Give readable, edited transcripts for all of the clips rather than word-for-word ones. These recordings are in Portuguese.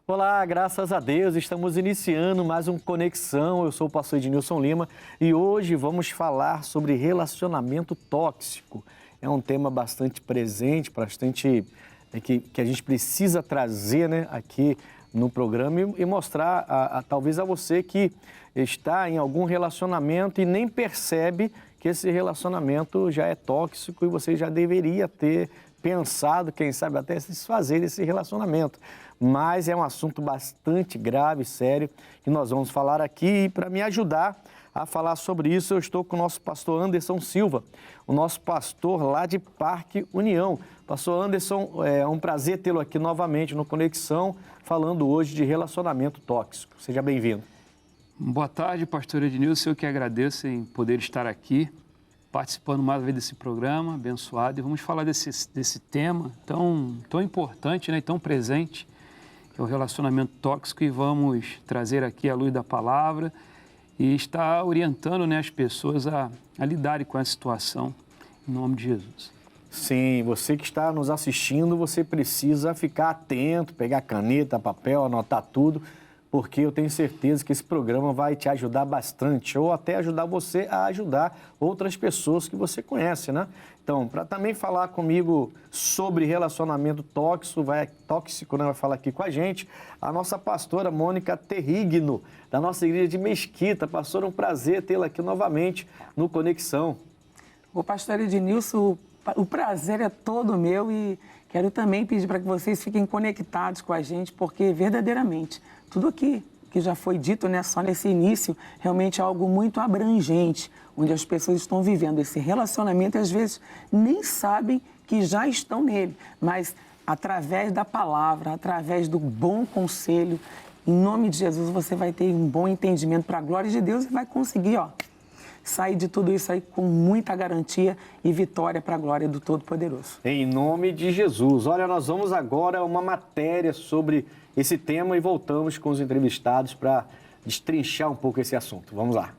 Olá, graças a Deus, estamos iniciando mais um Conexão. Eu sou o pastor Ednilson Lima e hoje vamos falar sobre relacionamento tóxico. É um tema bastante presente, bastante que a gente precisa trazer, né, aqui no programa e mostrar talvez a você que está em algum relacionamento e nem percebe que esse relacionamento já é tóxico e você já deveria ter pensado, quem sabe até se desfazer desse relacionamento. Mas é um assunto bastante grave, sério, que nós vamos falar aqui. E para me ajudar a falar sobre isso, eu estou com o nosso pastor Anderson Silva, o nosso pastor lá de Parque União. Pastor Anderson, é um prazer tê-lo aqui novamente no Conexão, falando hoje de relacionamento tóxico. Seja bem-vindo. Boa tarde, pastor Ednilson. Eu que agradeço em poder estar aqui, participando mais uma vez desse programa, abençoado. E vamos falar desse tema tão importante, né, e tão presente, que é o relacionamento tóxico, e vamos trazer aqui a luz da palavra e estar orientando, né, as pessoas a lidarem com essa situação, em nome de Jesus. Sim, você que está nos assistindo, você precisa ficar atento, pegar caneta, papel, anotar tudo, porque eu tenho certeza que esse programa vai te ajudar bastante, ou até ajudar você a ajudar outras pessoas que você conhece, né? Então, para também falar comigo sobre relacionamento tóxico, vai falar aqui com a gente, a nossa pastora Mônica Terrigno, da nossa igreja de Mesquita. Pastora, um prazer tê-la aqui novamente no Conexão. O pastor Ednilson, o prazer é todo meu e quero também pedir para que vocês fiquem conectados com a gente, porque verdadeiramente tudo aqui que já foi dito, né, só nesse início, realmente é algo muito abrangente, onde as pessoas estão vivendo esse relacionamento e às vezes nem sabem que já estão nele, mas através da palavra, através do bom conselho, em nome de Jesus você vai ter um bom entendimento para a glória de Deus e vai conseguir, sair de tudo isso aí com muita garantia e vitória para a glória do Todo-Poderoso. Em nome de Jesus. Olha, nós vamos agora a uma matéria sobre esse tema e voltamos com os entrevistados para destrinchar um pouco esse assunto. Vamos lá.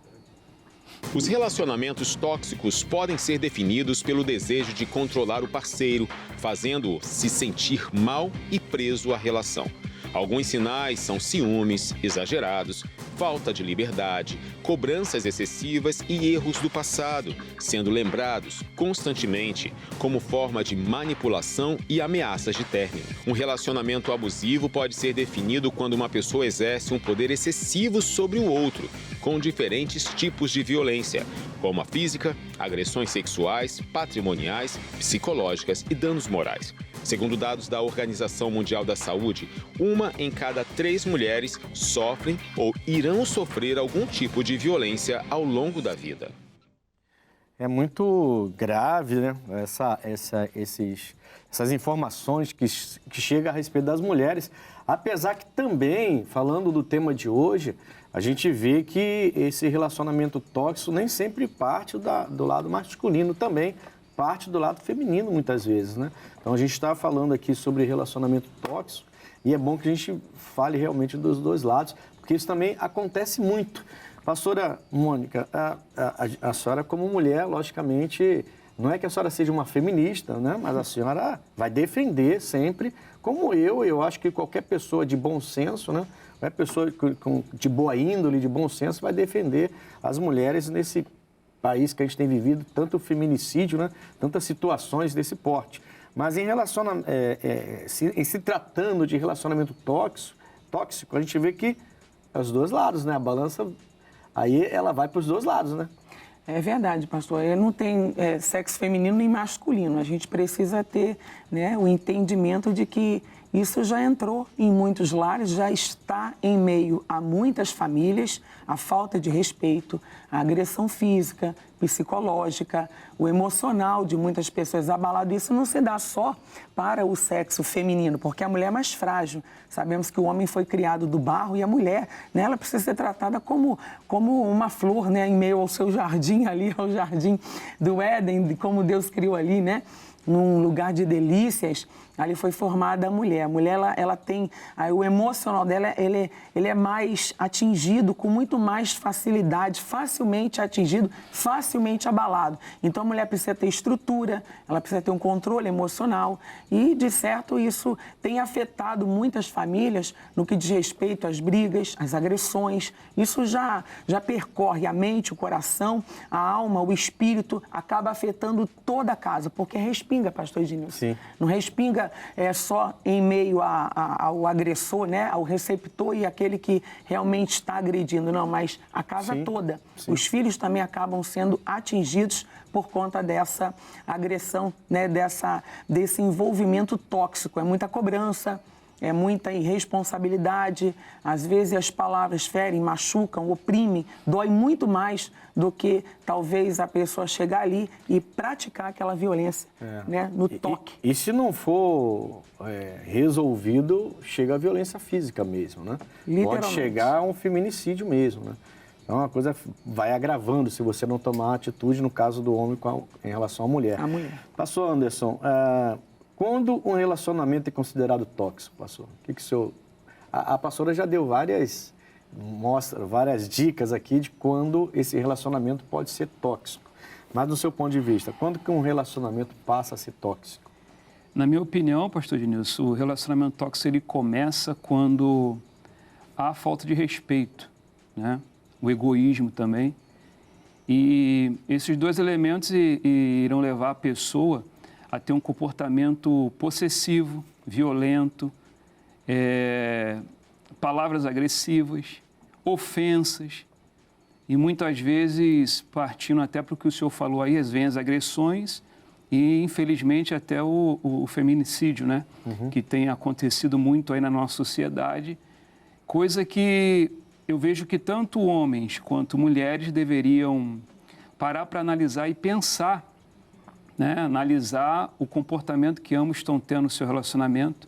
Os relacionamentos tóxicos podem ser definidos pelo desejo de controlar o parceiro, fazendo-o se sentir mal e preso à relação. Alguns sinais são ciúmes exagerados, falta de liberdade, cobranças excessivas e erros do passado, sendo lembrados constantemente como forma de manipulação e ameaças de término. Um relacionamento abusivo pode ser definido quando uma pessoa exerce um poder excessivo sobre o outro, com diferentes tipos de violência, como a física, agressões sexuais, patrimoniais, psicológicas e danos morais. Segundo dados da Organização Mundial da Saúde, 1 em cada 3 mulheres sofrem ou irão sofrer algum tipo de violência ao longo da vida. É muito grave, né? Essas informações que chegam a respeito das mulheres, apesar que também, falando do tema de hoje, a gente vê que esse relacionamento tóxico nem sempre parte do lado masculino também, parte do lado feminino muitas vezes, né? Então a gente está falando aqui sobre relacionamento tóxico e é bom que a gente fale realmente dos dois lados, porque isso também acontece muito. Pastora Mônica, a senhora como mulher, logicamente, não é que a senhora seja uma feminista, né? Mas a senhora vai defender sempre, como eu acho que qualquer pessoa de bom senso, né? Qualquer pessoa de boa índole, de bom senso, vai defender as mulheres nesse país que a gente tem vivido, tanto feminicídio, né? Tantas situações desse porte. Mas em se tratando de relacionamento tóxico, a gente vê que é os dois lados, né? A balança, aí ela vai para os dois lados, né? É verdade, pastor. Não tem sexo feminino nem masculino. A gente precisa ter, né, o entendimento de que isso já entrou em muitos lares, já está em meio a muitas famílias, a falta de respeito, a agressão física, psicológica, o emocional de muitas pessoas abalado. Isso não se dá só para o sexo feminino, porque a mulher é mais frágil. Sabemos que o homem foi criado do barro e a mulher, né, ela precisa ser tratada como uma flor, né, em meio ao seu jardim ali, ao jardim do Éden, como Deus criou ali, né? num lugar de delícias, ali foi formada a mulher. A mulher, ela tem, o emocional dela, ele é mais atingido com muito mais facilidade, facilmente atingido, facilmente abalado. Então, a mulher precisa ter estrutura, ela precisa ter um controle emocional e, de certo, isso tem afetado muitas famílias no que diz respeito às brigas, às agressões. Isso já percorre a mente, o coração, a alma, o espírito, acaba afetando toda a casa, porque respinga, pastor Ednilson. Sim. Não respinga só em meio ao agressor, né? Ao receptor e aquele que realmente está agredindo, não, mas a casa toda. Sim. Os filhos também acabam sendo atingidos por conta dessa agressão, né? Desse envolvimento tóxico. É muita cobrança, é muita irresponsabilidade, às vezes as palavras ferem, machucam, oprimem, dói muito mais do que talvez a pessoa chegar ali e praticar aquela violência, né, no toque. E se não for resolvido, chega a violência física mesmo, né? Pode chegar a um feminicídio mesmo, né? Então, a coisa vai agravando se você não tomar atitude, no caso do homem em relação à mulher. A mulher. Pastor Anderson, quando um relacionamento é considerado tóxico, pastor? O que o senhor... A pastora já deu várias dicas aqui de quando esse relacionamento pode ser tóxico. Mas, do seu ponto de vista, quando que um relacionamento passa a ser tóxico? Na minha opinião, pastor Ednilson, o relacionamento tóxico ele começa quando há falta de respeito, né? O egoísmo também. E esses dois elementos irão levar a pessoa a ter um comportamento possessivo, violento, palavras agressivas, ofensas e muitas vezes partindo até para o que o senhor falou aí, vem as agressões e infelizmente até o feminicídio, né? Que tem acontecido muito aí na nossa sociedade, coisa que eu vejo que tanto homens quanto mulheres deveriam parar para analisar e pensar, né? Analisar o comportamento que ambos estão tendo no seu relacionamento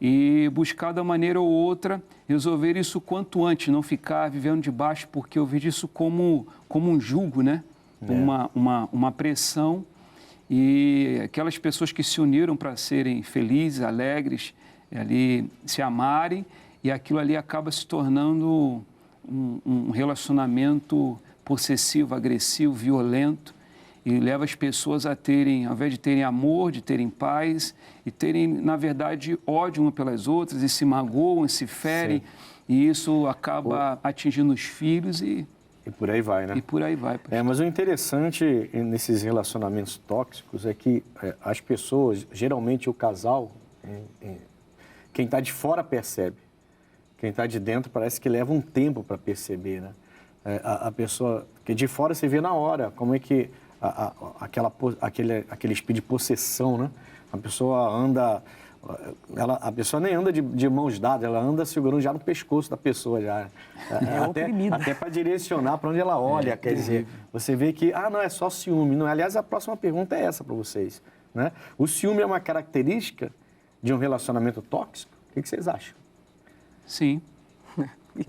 e buscar da maneira ou outra resolver isso quanto antes, não ficar vivendo de baixo, porque eu vejo isso como um jugo, né? Uma pressão, e aquelas pessoas que se uniram para serem felizes, alegres, ali se amarem, e aquilo ali acaba se tornando um relacionamento possessivo, agressivo, violento, e leva as pessoas a terem, ao invés de terem amor, de terem paz, e terem, na verdade, ódio uma pelas outras, e se magoam, e se ferem, e isso acaba atingindo os filhos e por aí vai, né? E por aí vai. Mas o interessante nesses relacionamentos tóxicos é que as pessoas, geralmente o casal, quem está de fora percebe, quem está de dentro parece que leva um tempo para perceber, né? A pessoa, que de fora você vê na hora, como é que aquele espírito de possessão, né? A pessoa anda, a pessoa nem anda de mãos dadas, ela anda segurando já no pescoço da pessoa já. Até para direcionar para onde ela olha, quer dizer, você vê que, não é só ciúme. Não, aliás, a próxima pergunta é essa para vocês, né? O ciúme é uma característica de um relacionamento tóxico? O que vocês acham? Sim.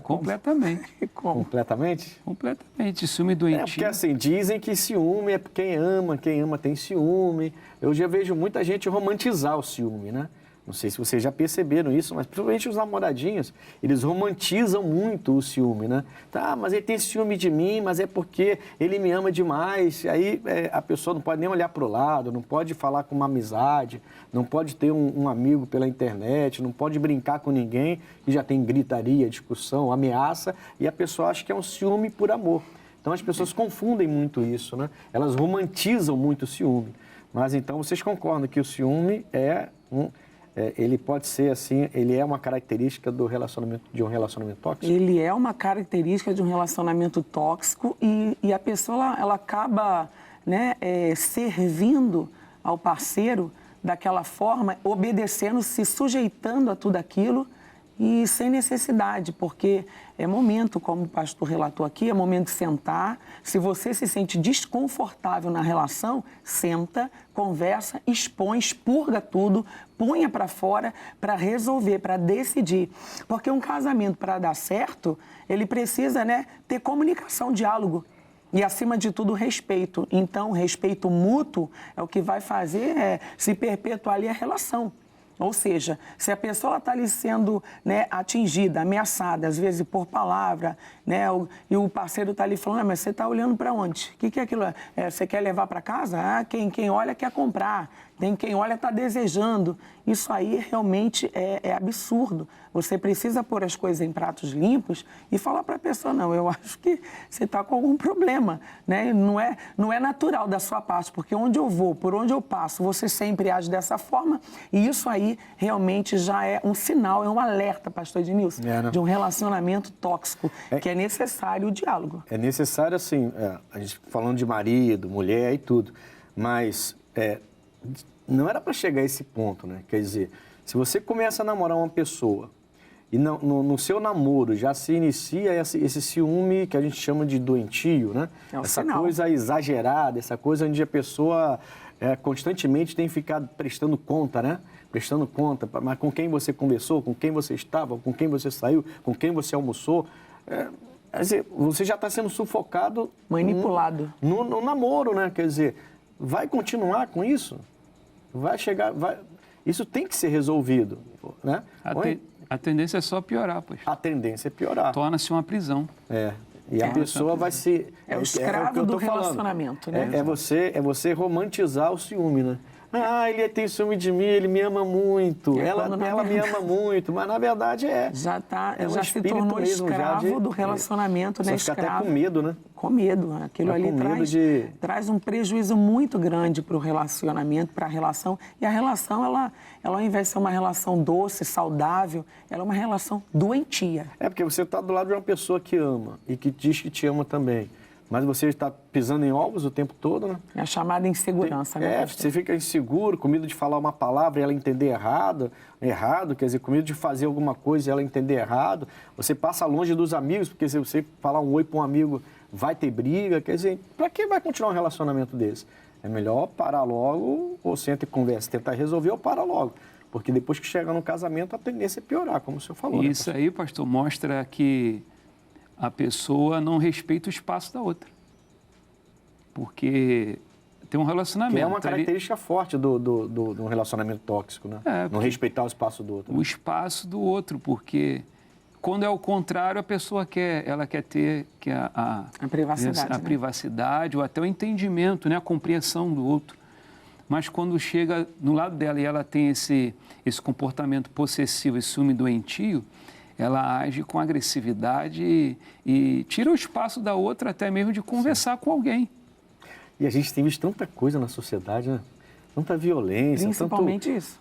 Completamente. Completamente? Completamente. Ciúme doentio. Porque assim, dizem que ciúme é quem ama tem ciúme. Eu já vejo muita gente romantizar o ciúme, né? Não sei se vocês já perceberam isso, mas principalmente os namoradinhos, eles romantizam muito o ciúme, né? Tá, mas ele tem ciúme de mim, mas é porque ele me ama demais. Aí a pessoa não pode nem olhar para o lado, não pode falar com uma amizade, não pode ter um amigo pela internet, não pode brincar com ninguém, e já tem gritaria, discussão, ameaça, e a pessoa acha que é um ciúme por amor. Então as pessoas confundem muito isso, né? Elas romantizam muito o ciúme. Mas então vocês concordam que o ciúme ele pode ser assim, ele é uma característica de um relacionamento tóxico? Ele é uma característica de um relacionamento tóxico e a pessoa ela acaba, né, servindo ao parceiro daquela forma, obedecendo, se sujeitando a tudo aquilo e sem necessidade, porque é momento, como o pastor relatou aqui, é momento de sentar. Se você se sente desconfortável na relação, senta, conversa, expõe, expurga tudo, ponha para fora para resolver, para decidir. Porque um casamento, para dar certo, ele precisa, né, ter comunicação, diálogo. E, acima de tudo, respeito. Então, respeito mútuo é o que vai fazer se perpetuar ali a relação. Ou seja, se a pessoa está ali sendo, né, atingida, ameaçada, às vezes por palavra, né, e o parceiro está ali falando, mas você está olhando para onde? O que é aquilo? Você quer levar para casa? Ah, quem olha quer comprar. Tem quem olha está desejando. Isso aí realmente é absurdo. Você precisa pôr as coisas em pratos limpos e falar para a pessoa, não, eu acho que você está com algum problema, né? Não é natural da sua parte, porque onde eu vou, por onde eu passo, você sempre age dessa forma, e isso aí realmente já é um sinal, é um alerta, pastor Ednilson, né? de um relacionamento tóxico, que é necessário o diálogo. É necessário, assim, a gente falando de marido, mulher e tudo, mas não era para chegar a esse ponto, né? Quer dizer, se você começa a namorar uma pessoa e no seu namoro já se inicia esse ciúme que a gente chama de doentio, né? É um essa sinal. coisa exagerada, essa coisa onde a pessoa constantemente tem ficado prestando conta, né? Prestando conta, mas com quem você conversou, com quem você estava, com quem você saiu, com quem você almoçou. Quer dizer, você já está sendo sufocado... Manipulado. No namoro, né? Quer dizer, vai continuar com isso? Vai chegar... Isso tem que ser resolvido, né? A tendência é só piorar, pois. A tendência é piorar. Torna-se uma prisão. E a pessoa vai se... É o escravo do relacionamento, né? É você romantizar o ciúme, né? Ah, ele tem ciúme de mim, ele me ama muito, ela me ama muito, mas na verdade já se tornou escravo do relacionamento, né? Você fica Escravo. até com medo, né? Com medo. Aquilo ali traz um prejuízo muito grande para o relacionamento, para a relação. E a relação, ela ao invés de ser uma relação doce, saudável, ela é uma relação doentia. Porque você está do lado de uma pessoa que ama e que diz que te ama também. Mas você está pisando em ovos o tempo todo, né? É a chamada insegurança, né? Você fica inseguro, com medo de falar uma palavra e ela entender errado, quer dizer, com medo de fazer alguma coisa e ela entender errado. Você passa longe dos amigos, porque se você falar um oi para um amigo, vai ter briga. Quer dizer, para que vai continuar um relacionamento desse? É melhor parar logo, ou senta e conversa, tentar resolver ou para logo. Porque depois que chegar no casamento, a tendência é piorar, como o senhor falou. Isso aí, pastor, mostra que a pessoa não respeita o espaço da outra. Porque tem um relacionamento. Que é uma característica forte do relacionamento tóxico, né? Não respeitar o espaço do outro. O espaço do outro, porque quando é o contrário, a pessoa quer ter a privacidade. A privacidade, ou até o entendimento, né? A compreensão do outro. Mas quando chega no lado dela e ela tem esse comportamento possessivo, esse ciúme doentio, ela age com agressividade e tira o espaço da outra até mesmo de conversar com alguém. E a gente tem visto tanta coisa na sociedade, né? Tanta violência. Principalmente isso.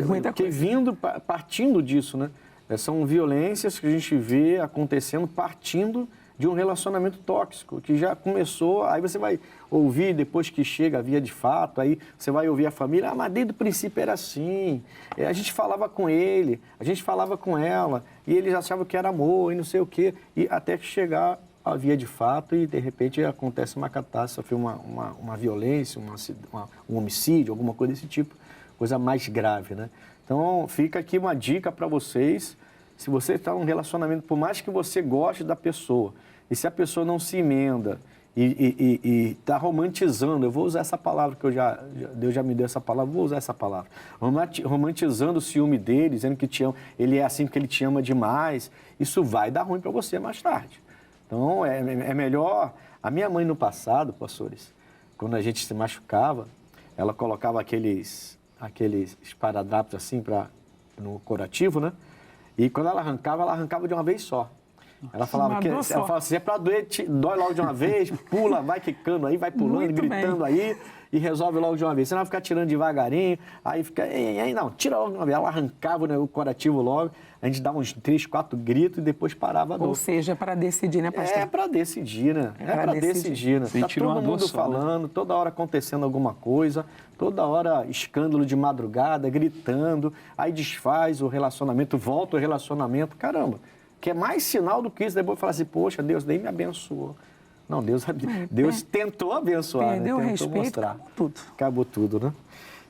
Muita coisa. Partindo disso, né? São violências que a gente vê acontecendo partindo de um relacionamento tóxico, que já começou, aí você vai ouvir, depois que chega a via de fato, aí você vai ouvir a família, mas desde o princípio era assim, a gente falava com ele, a gente falava com ela, e eles achavam que era amor e não sei o quê, e até que chegar a via de fato e de repente acontece uma catástrofe, uma violência, um homicídio, alguma coisa desse tipo, coisa mais grave, né? Então fica aqui uma dica para vocês, se você está num relacionamento, por mais que você goste da pessoa, e se a pessoa não se emenda e está romantizando, eu vou usar essa palavra que Deus já me deu essa palavra, vou usar essa palavra, romantizando o ciúme dele, dizendo que te ama, ele é assim porque ele te ama demais, isso vai dar ruim para você mais tarde. Então é melhor... A minha mãe no passado, pastores, quando a gente se machucava, ela colocava aqueles esparadrapos assim no curativo, né? E quando ela arrancava de uma vez só. Ela falava assim, é para doer, dói logo de uma vez, pula, vai quicando aí, vai pulando, muito gritando bem. aí e resolve logo de uma vez. Você não vai ficar tirando devagarinho, aí fica, não, tira logo de uma vez. Ela arrancava, né, o curativo logo, a gente dava uns 3, 4 gritos e depois parava a dor. Ou seja, é para decidir, né, pastor? É para decidir, né? É para decidir, né? Tá todo mundo falando, toda hora acontecendo alguma coisa, toda hora escândalo de madrugada, gritando, aí desfaz o relacionamento, volta o relacionamento, caramba. Que é mais sinal do que isso, depois falar assim, poxa, Deus nem me abençoou. Não, Deus tentou abençoar, perdeu né? o respeito, mostrar. acabou tudo. Acabou tudo, né?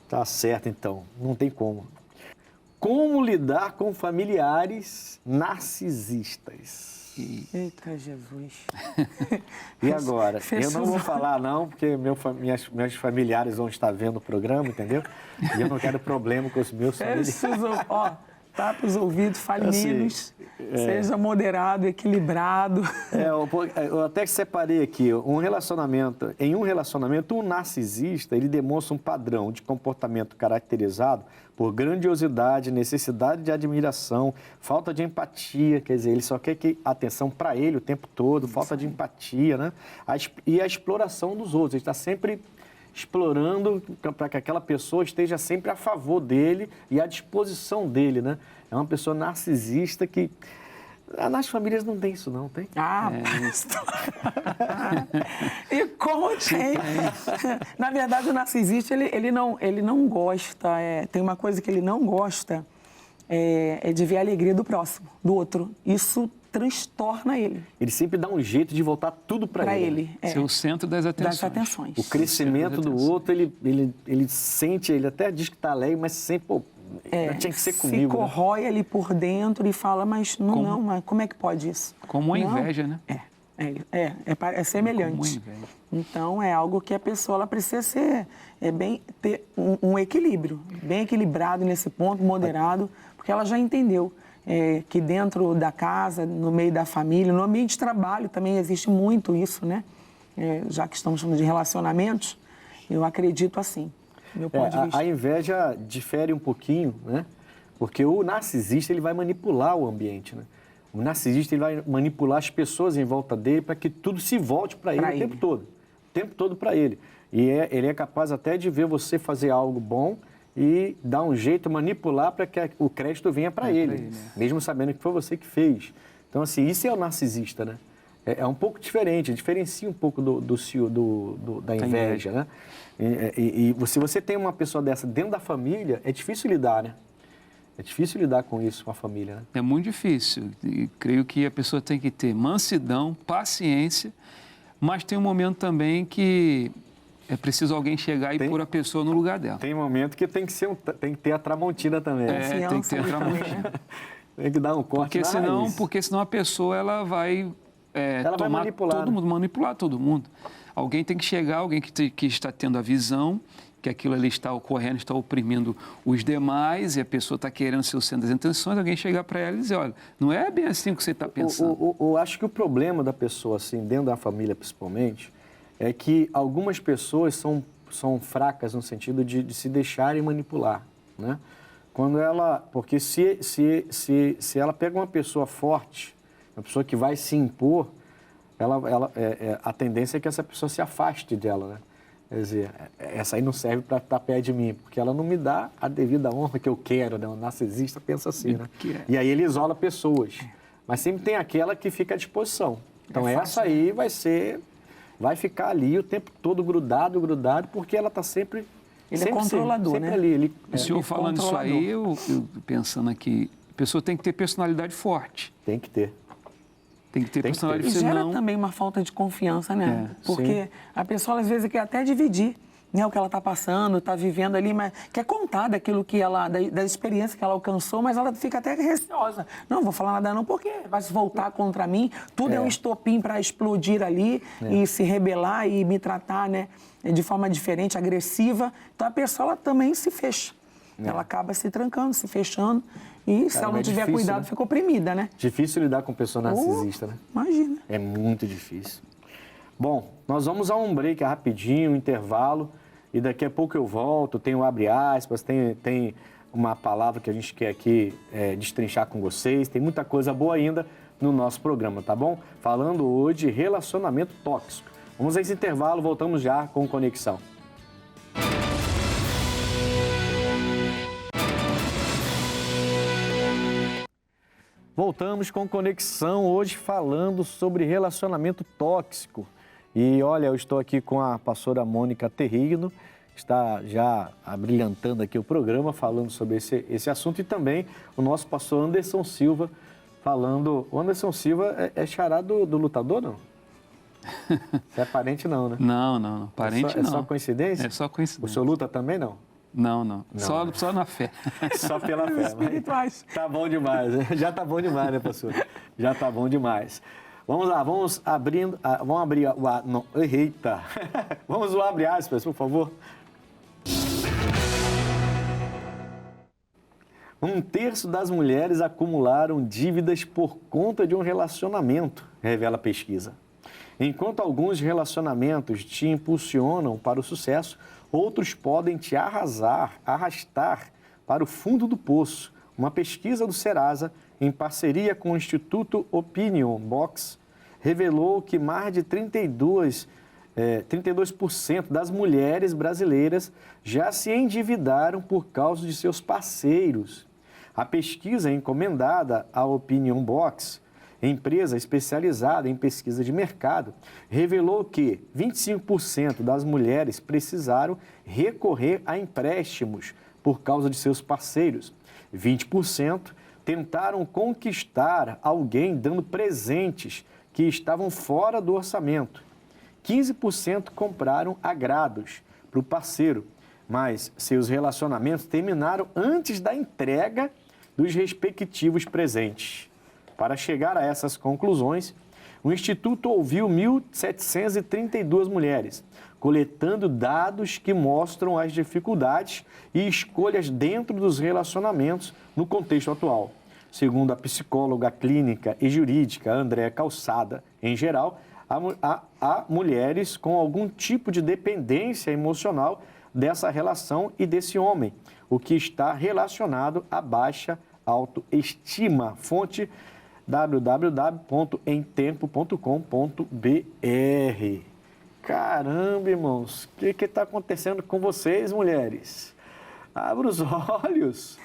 Tá certo, então. Não tem como. Como lidar com familiares narcisistas? Eita, Jesus. E agora? Eu Fecha não os vou olhos. falar não, porque meus familiares vão estar vendo o programa, entendeu? E eu não quero problema com os meus familiares. Fecha os ouvidos. Ó, tapa os ouvidos, fale Assim, menos. Seja moderado, equilibrado. Eu até separei aqui, em um relacionamento, um narcisista, ele demonstra um padrão de comportamento caracterizado por grandiosidade, necessidade de admiração, falta de empatia, quer dizer, ele só quer atenção para ele o tempo todo, falta de empatia, né? E a exploração dos outros, ele está sempre explorando para que aquela pessoa esteja sempre a favor dele e à disposição dele, né? É uma pessoa narcisista que... Nas famílias não tem isso não, tem? E como tem? Na verdade, o narcisista, ele não gosta, tem uma coisa que ele não gosta, é de ver a alegria do próximo, do outro. Isso transtorna ele. Ele sempre dá um jeito de voltar tudo para ele. Ser o centro das atenções. Das atenções. O crescimento do outro, ele sente, ele até diz que está alegre, mas sempre, pô, tinha que ser comigo. Se corrói ali por dentro e fala, mas mas como é que pode isso? Como a inveja, né? É semelhante. Como a inveja. Então, é algo que a pessoa ela precisa ter um equilíbrio, bem equilibrado nesse ponto, moderado, porque ela já entendeu que dentro da casa, no meio da família, no ambiente de trabalho também existe muito isso, né? Já que estamos falando de relacionamentos, eu acredito assim. Meu ponto de vista. A inveja difere um pouquinho, né? Porque o narcisista ele vai manipular o ambiente, né? O narcisista ele vai manipular as pessoas em volta dele para que tudo se volte para ele o tempo todo para ele. E ele é capaz até de ver você fazer algo bom e dar um jeito, manipular para que o crédito venha para ele, mesmo sabendo que foi você que fez. Então, assim, isso é o narcisista, né? É um pouco diferente, diferencia um pouco da inveja, né? E se você tem uma pessoa dessa dentro da família, é difícil lidar, né? É difícil lidar com isso, com a família, né? É muito difícil. E creio que a pessoa tem que ter mansidão, paciência, mas tem um momento também que é preciso alguém chegar e pôr a pessoa no lugar dela. Tem momento que tem que ter a Tramontina também. Tem que ter a Tramontina. Tem que dar um corte Porque senão a pessoa ela vai vai manipular, manipular todo mundo. Alguém tem que chegar, alguém que está tendo a visão, que aquilo ali está ocorrendo, está oprimindo os demais e a pessoa está querendo ser o centro das intenções, alguém chegar para ela e dizer, olha, não é bem assim que você está pensando. Eu acho que o problema da pessoa, assim, dentro da família principalmente, é que algumas pessoas são fracas no sentido de se deixarem manipular, né? Porque se ela pega uma pessoa forte, uma pessoa que vai se impor, a tendência é que essa pessoa se afaste dela, né? Quer dizer, essa aí não serve para estar perto de mim, porque ela não me dá a devida honra que eu quero, né? O narcisista pensa assim, né? E aí ele isola pessoas. Mas sempre tem aquela que fica à disposição. Então essa aí vai ficar ali o tempo todo grudado, porque ela está sempre... Ele é controlador, sempre né? ali. O senhor falando isso aí, eu pensando aqui, a pessoa tem que ter personalidade forte. Tem que ter. Tem que ter personalidade E forte. gera também uma falta de confiança, né? Porque a pessoa, às vezes, quer até dividir, né, o que ela está passando, está vivendo ali, mas quer contar daquilo que da experiência que ela alcançou, mas ela fica até receosa. Não vou falar nada não, porque vai se voltar contra mim. Tudo é um estopim para explodir ali e se rebelar e me tratar, né, de forma diferente, agressiva. Então, a pessoa ela também se fecha. Ela acaba se trancando, se fechando. E se ela não tiver cuidado, fica oprimida, né? Difícil lidar com pessoa narcisista, né? Imagina. É muito difícil. Bom, nós vamos a um break rapidinho, um intervalo. E daqui a pouco eu volto, tem o abre aspas, tem uma palavra que a gente quer aqui destrinchar com vocês. Tem muita coisa boa ainda no nosso programa, tá bom? Falando hoje de relacionamento tóxico. Vamos a esse intervalo, voltamos já com Conexão. Voltamos com Conexão, hoje falando sobre relacionamento tóxico. E olha, eu estou aqui com a pastora Mônica Terrigno, que está já abrilhantando aqui o programa, falando sobre esse assunto, e também o nosso pastor Anderson Silva, falando... O Anderson Silva é xará do lutador, não? Você é parente não, né? Não, parente não. É só coincidência? É só coincidência. O senhor luta também, não? Não. Só na fé. Só pela fé. Espirituais. Tá bom demais. Já tá bom demais, né, pastor? Já tá bom demais. Vamos lá, vamos abrindo. Vamos abrir o. Não, eita! Vamos abrir aspas, por favor. 1/3 das mulheres acumularam dívidas por conta de um relacionamento, revela a pesquisa. Enquanto alguns relacionamentos te impulsionam para o sucesso, outros podem te arrastar para o fundo do poço. Uma pesquisa do Serasa, em parceria com o Instituto Opinion Box, revelou que mais de 32% das mulheres brasileiras já se endividaram por causa de seus parceiros. A pesquisa encomendada à Opinion Box, empresa especializada em pesquisa de mercado, revelou que 25% das mulheres precisaram recorrer a empréstimos por causa de seus parceiros. 20% tentaram conquistar alguém dando presentes que estavam fora do orçamento. 15% compraram agrados para o parceiro, mas seus relacionamentos terminaram antes da entrega dos respectivos presentes. Para chegar a essas conclusões, o Instituto ouviu 1.732 mulheres, coletando dados que mostram as dificuldades e escolhas dentro dos relacionamentos no contexto atual. Segundo a psicóloga clínica e jurídica Andréa Calçada, em geral, há mulheres com algum tipo de dependência emocional dessa relação e desse homem, o que está relacionado à baixa autoestima. Fonte www.emtempo.com.br. Caramba, irmãos, o que está acontecendo com vocês, mulheres? Abra os olhos.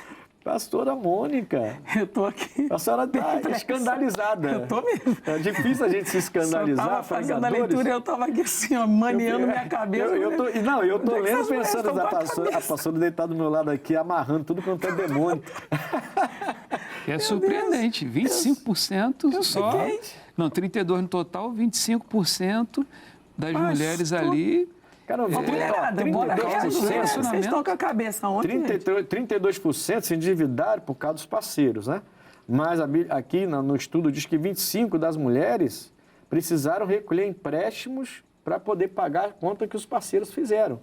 Pastora Mônica. Eu tô aqui. A senhora está escandalizada. Eu tô mesmo. É difícil a gente se escandalizar. Eu tava fazendo a leitura e eu tava aqui assim, ó, maneando minha cabeça. Eu tô lendo pensando, a pastora deitada do meu lado aqui, amarrando tudo quanto é demônio. É surpreendente, 25% só. Não, 32% no total, 25% das mulheres ali. Cara, mulherada, bora, vocês estão com a cabeça ontem. 32% se endividaram por causa dos parceiros, né? Mas aqui no estudo diz que 25% das mulheres precisaram recolher empréstimos para poder pagar a conta que os parceiros fizeram.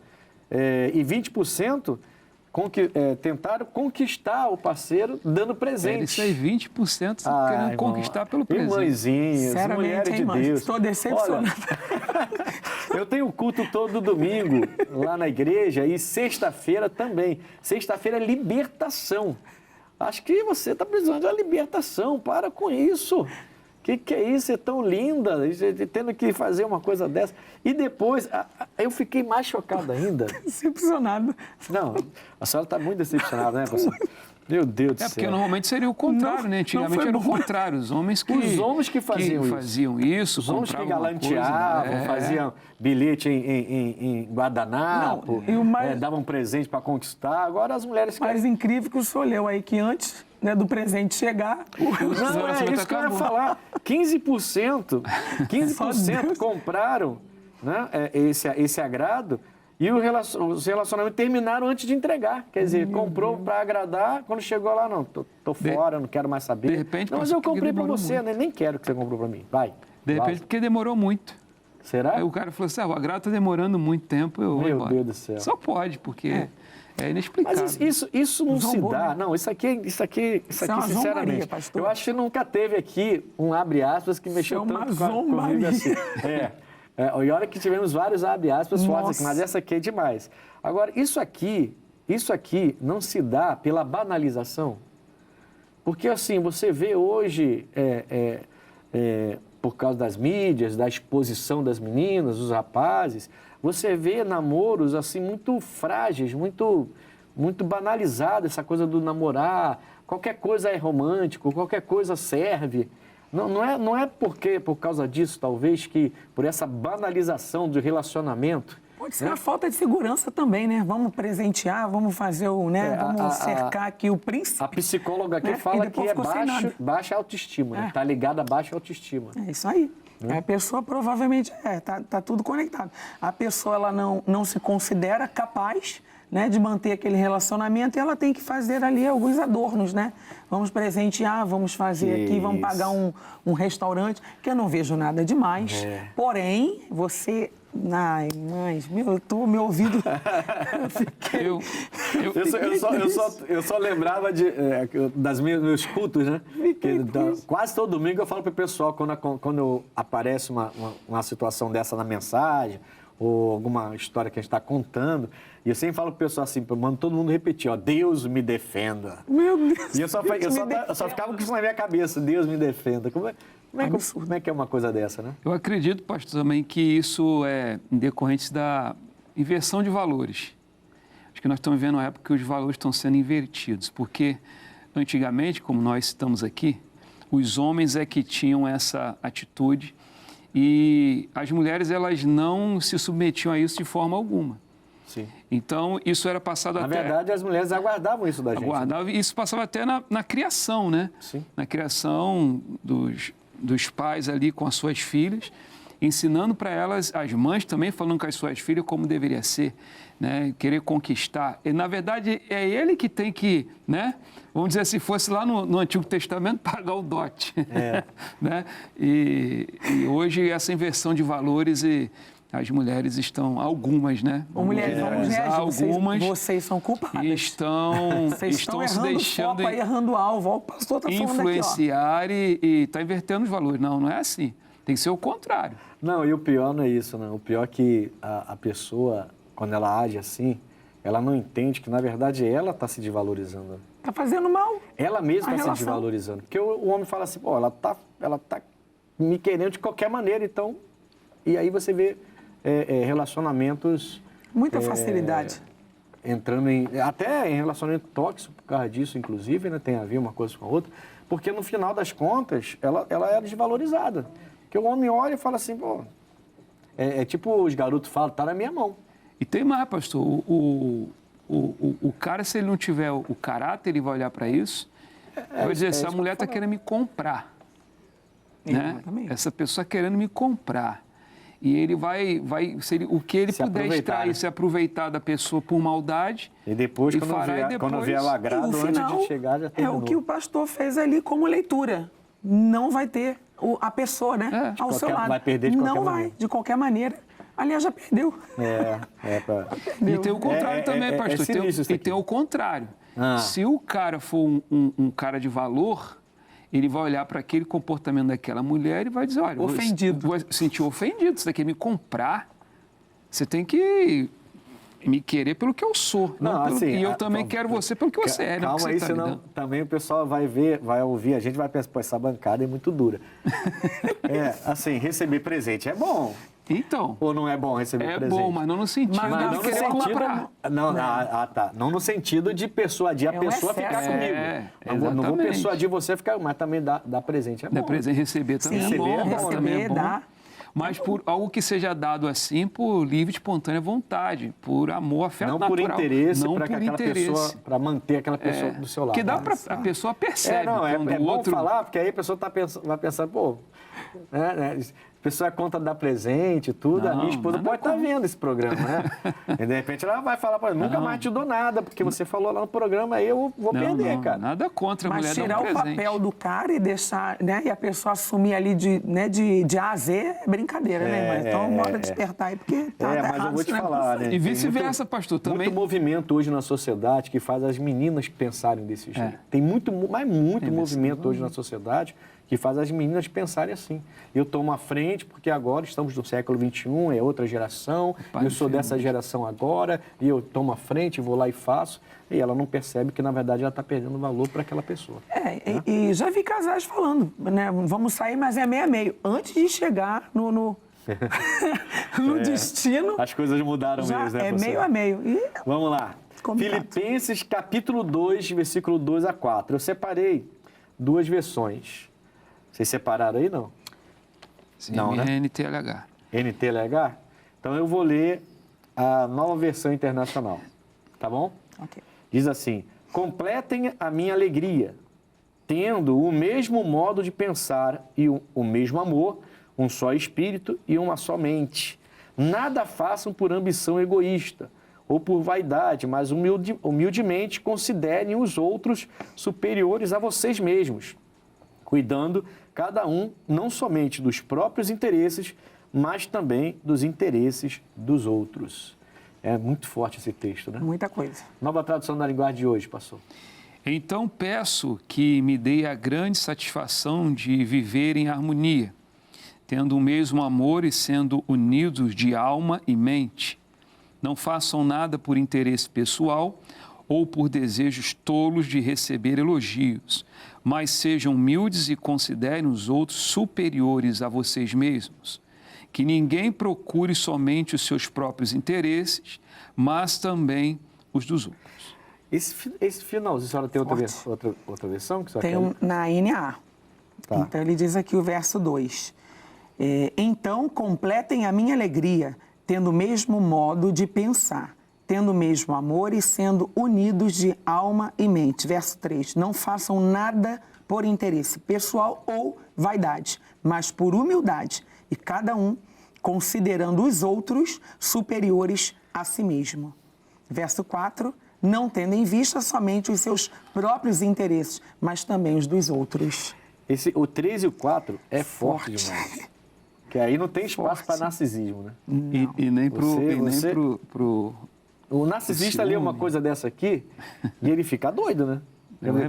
E 20% tentaram conquistar o parceiro dando presente. Isso aí, 20% querendo conquistar pelo presente. Irmãzinhas, mulheres de Deus. Estou decepcionada. Eu tenho culto todo domingo lá na igreja e sexta-feira também. Sexta-feira é libertação. Acho que você está precisando de uma libertação. Para com isso. O que é isso? É tão linda, tendo que fazer uma coisa dessa. E depois, eu fiquei mais chocado ainda. Decepcionado. Não, a senhora está muito decepcionada, né, pastor? Meu Deus do céu. Porque normalmente seria o contrário, né? Antigamente era o contrário. Os homens que faziam isso. Os homens que galanteavam, faziam bilhete em guardanapo, davam presente para conquistar. Agora as mulheres... Mais incrível que o senhor leu aí, que antes do presente chegar... Não, é isso que eu ia falar. 15% compraram, né, esse agrado... E os relacionamentos terminaram antes de entregar. Quer dizer, comprou para agradar, quando chegou lá, não, tô fora, não quero mais saber. De repente, não, mas eu comprei para você, né? Nem quero que você comprou para mim. Vai. De repente, porque demorou muito. Será? Aí o cara falou assim, o agrado está demorando muito tempo, eu vou embora. Meu Deus do céu. Só pode, porque é inexplicável. Mas isso não se dá. Não, isso aqui sinceramente, eu acho que nunca teve aqui um abre aspas que mexeu tanto comigo assim. E olha que tivemos vários abre aspas fortes aqui, mas essa aqui é demais. Agora, isso aqui não se dá pela banalização. Porque, assim, você vê hoje, por causa das mídias, da exposição das meninas, dos rapazes, você vê namoros, assim, muito frágeis, muito banalizados, essa coisa do namorar, qualquer coisa é romântico, qualquer coisa serve. Não é por causa disso, talvez, que por essa banalização do relacionamento... Pode ser a falta de segurança também, né? Vamos presentear, vamos fazer vamos cercar aqui o príncipe. A psicóloga aqui fala que é baixa autoestima, né? Está ligada a baixa autoestima. É isso aí. A pessoa provavelmente tá tudo conectado. A pessoa ela não se considera capaz, né, de manter aquele relacionamento, e ela tem que fazer ali alguns adornos, né? Vamos presentear, vamos fazer aqui, vamos pagar um restaurante, que eu não vejo nada demais. Porém, você... Ai, mas, meu ouvido... Eu só lembrava das meus cultos, né? Quase todo domingo eu falo para o pessoal, quando aparece uma situação dessa na mensagem, ou alguma história que a gente está contando, e eu sempre falo para o pessoal assim, eu mando todo mundo repetir, ó, Deus me defenda. Meu Deus, e eu só ficava com isso na minha cabeça, Deus me defenda. Como é que é uma coisa dessa, né? Eu acredito, pastor, também que isso é em decorrência da inversão de valores. Acho que nós estamos vivendo uma época que os valores estão sendo invertidos, porque antigamente, como nós estamos aqui, os homens é que tinham essa atitude e as mulheres, elas não se submetiam a isso de forma alguma. Sim. Então, isso era passado Na até... Na verdade, as mulheres aguardavam isso da gente. Aguardavam, e isso passava até na criação, né? Sim. Na criação dos pais ali com as suas filhas, ensinando para elas, as mães também falando com as suas filhas como deveria ser, né? Querer conquistar. E, na verdade, é ele que tem que, né? Vamos dizer, se fosse lá no Antigo Testamento, pagar o dote. Né? E hoje, essa inversão de valores e as mulheres estão, algumas, né? Mulheres, vamos reagir. Algumas vocês são culpadas. Estão se deixando errando o alvo. O pastor está falando influenciar aqui, e está invertendo os valores. Não é assim. Tem que ser o contrário. Não, e o pior não é isso, não. O pior é que a pessoa, quando ela age assim, ela não entende que, na verdade, ela está se desvalorizando. Está fazendo mal. Ela mesma está se desvalorizando. Porque o homem fala assim, pô, ela tá me querendo de qualquer maneira, então... E aí você vê relacionamentos... Muita facilidade. Entrando até em relacionamento tóxico, por causa disso, inclusive, né? Tem a ver uma coisa com a outra. Porque, no final das contas, ela é desvalorizada. Porque o homem olha e fala assim, pô... É tipo os garotos falam, tá na minha mão. E tem mais, pastor. O cara, se ele não tiver o caráter, ele vai olhar para isso e vai dizer, essa mulher está querendo me comprar. Né? Essa pessoa querendo me comprar. E ele o que ele puder extrair, se aproveitar da pessoa por maldade. E depois, quando vier o agrado, antes de chegar, já terminou. É o que o pastor fez ali como leitura. Não vai ter a pessoa, né? Ao seu lado. Vai perder de qualquer maneira. Não vai, de qualquer maneira. Aliás, já perdeu. E tem o contrário também, pastor. E tem o contrário. Se o cara for um cara de valor, ele vai olhar para aquele comportamento daquela mulher e vai dizer, olha... Ofendido. Vou sentir ofendido. Você quer me comprar? Você tem que me querer pelo que eu sou. E eu também quero você pelo que você é. Calma aí, senão também o pessoal vai ouvir, a gente vai pensar, pô, essa bancada é muito dura. Assim, receber presente é bom. Então. Ou não é bom receber presente? É bom, mas não no sentido de querer comprar. Não no sentido de persuadir a pessoa a ficar comigo. Não vou persuadir você a ficar, mas também dar presente é bom. Dar presente, receber também é bom. Receber, dá. Mas por algo que seja dado assim, por livre, espontânea vontade, por amor, afeto não natural. Por interesse, não por interesse, para manter aquela pessoa do seu lado. Porque dá para a pessoa percebe quando o outro... bom falar, porque aí a pessoa vai pensar, pô, a pessoa conta dar presente e tudo, a minha esposa pode estar vendo esse programa, né? E de repente ela vai falar, pô, nunca mais te dou nada, porque você falou lá no programa, aí eu vou perder, cara. Nada contra a mulher dar um presente. Mas tirar o papel do cara e deixar, né? E a pessoa assumir ali de A a Z é brincadeira, né? Mas então bora despertar aí, porque tá errado. Mas eu vou te falar, né? E vice-versa, pastor, também. Muito movimento hoje na sociedade que faz as meninas pensarem desse jeito. Tem muito movimento hoje na sociedade que faz as meninas pensarem assim. Eu tomo à frente porque agora estamos no século XXI, é outra geração, eu sou dessa geração agora, e eu tomo à frente, vou lá e faço, e ela não percebe que, na verdade, ela está perdendo valor para aquela pessoa. E já vi casais falando, né? Vamos sair, mas é meio a meio. Antes de chegar no destino... As coisas mudaram mesmo, né, é meio a meio. Vamos lá. Filipenses, capítulo 2, versículo 2 a 4. Eu separei duas versões. Vocês separaram aí, não? Sim, não, né? NTLH. NTLH? Então eu vou ler a Nova Versão Internacional, tá bom? Ok. Diz assim, completem a minha alegria, tendo o mesmo modo de pensar e o mesmo amor, um só espírito e uma só mente. Nada façam por ambição egoísta ou por vaidade, mas humildemente considerem os outros superiores a vocês mesmos, cuidando cada um não somente dos próprios interesses, mas também dos interesses dos outros. É muito forte esse texto, né? Muita coisa. Nova tradução da linguagem de hoje, pastor. Então peço que me dê a grande satisfação de viver em harmonia, tendo o mesmo amor e sendo unidos de alma e mente. Não façam nada por interesse pessoal ou por desejos tolos de receber elogios, mas sejam humildes e considerem os outros superiores a vocês mesmos. Que ninguém procure somente os seus próprios interesses, mas também os dos outros. Esse finalzinho, a senhora tem outra versão? Que a senhora Tem quer? na NA. Tá. Então, ele diz aqui o verso 2. Então, completem a minha alegria, tendo o mesmo modo de pensar, tendo o mesmo amor e sendo unidos de alma e mente. Verso 3. Não façam nada por interesse pessoal ou vaidade, mas por humildade, e cada um considerando os outros superiores a si mesmo. Verso 4. Não tendo em vista somente os seus próprios interesses, mas também os dos outros. O 3 e o 4 é forte demais. Que aí não tem espaço para narcisismo, né? E nem pro O narcisista lê uma coisa dessa aqui e ele fica doido, né?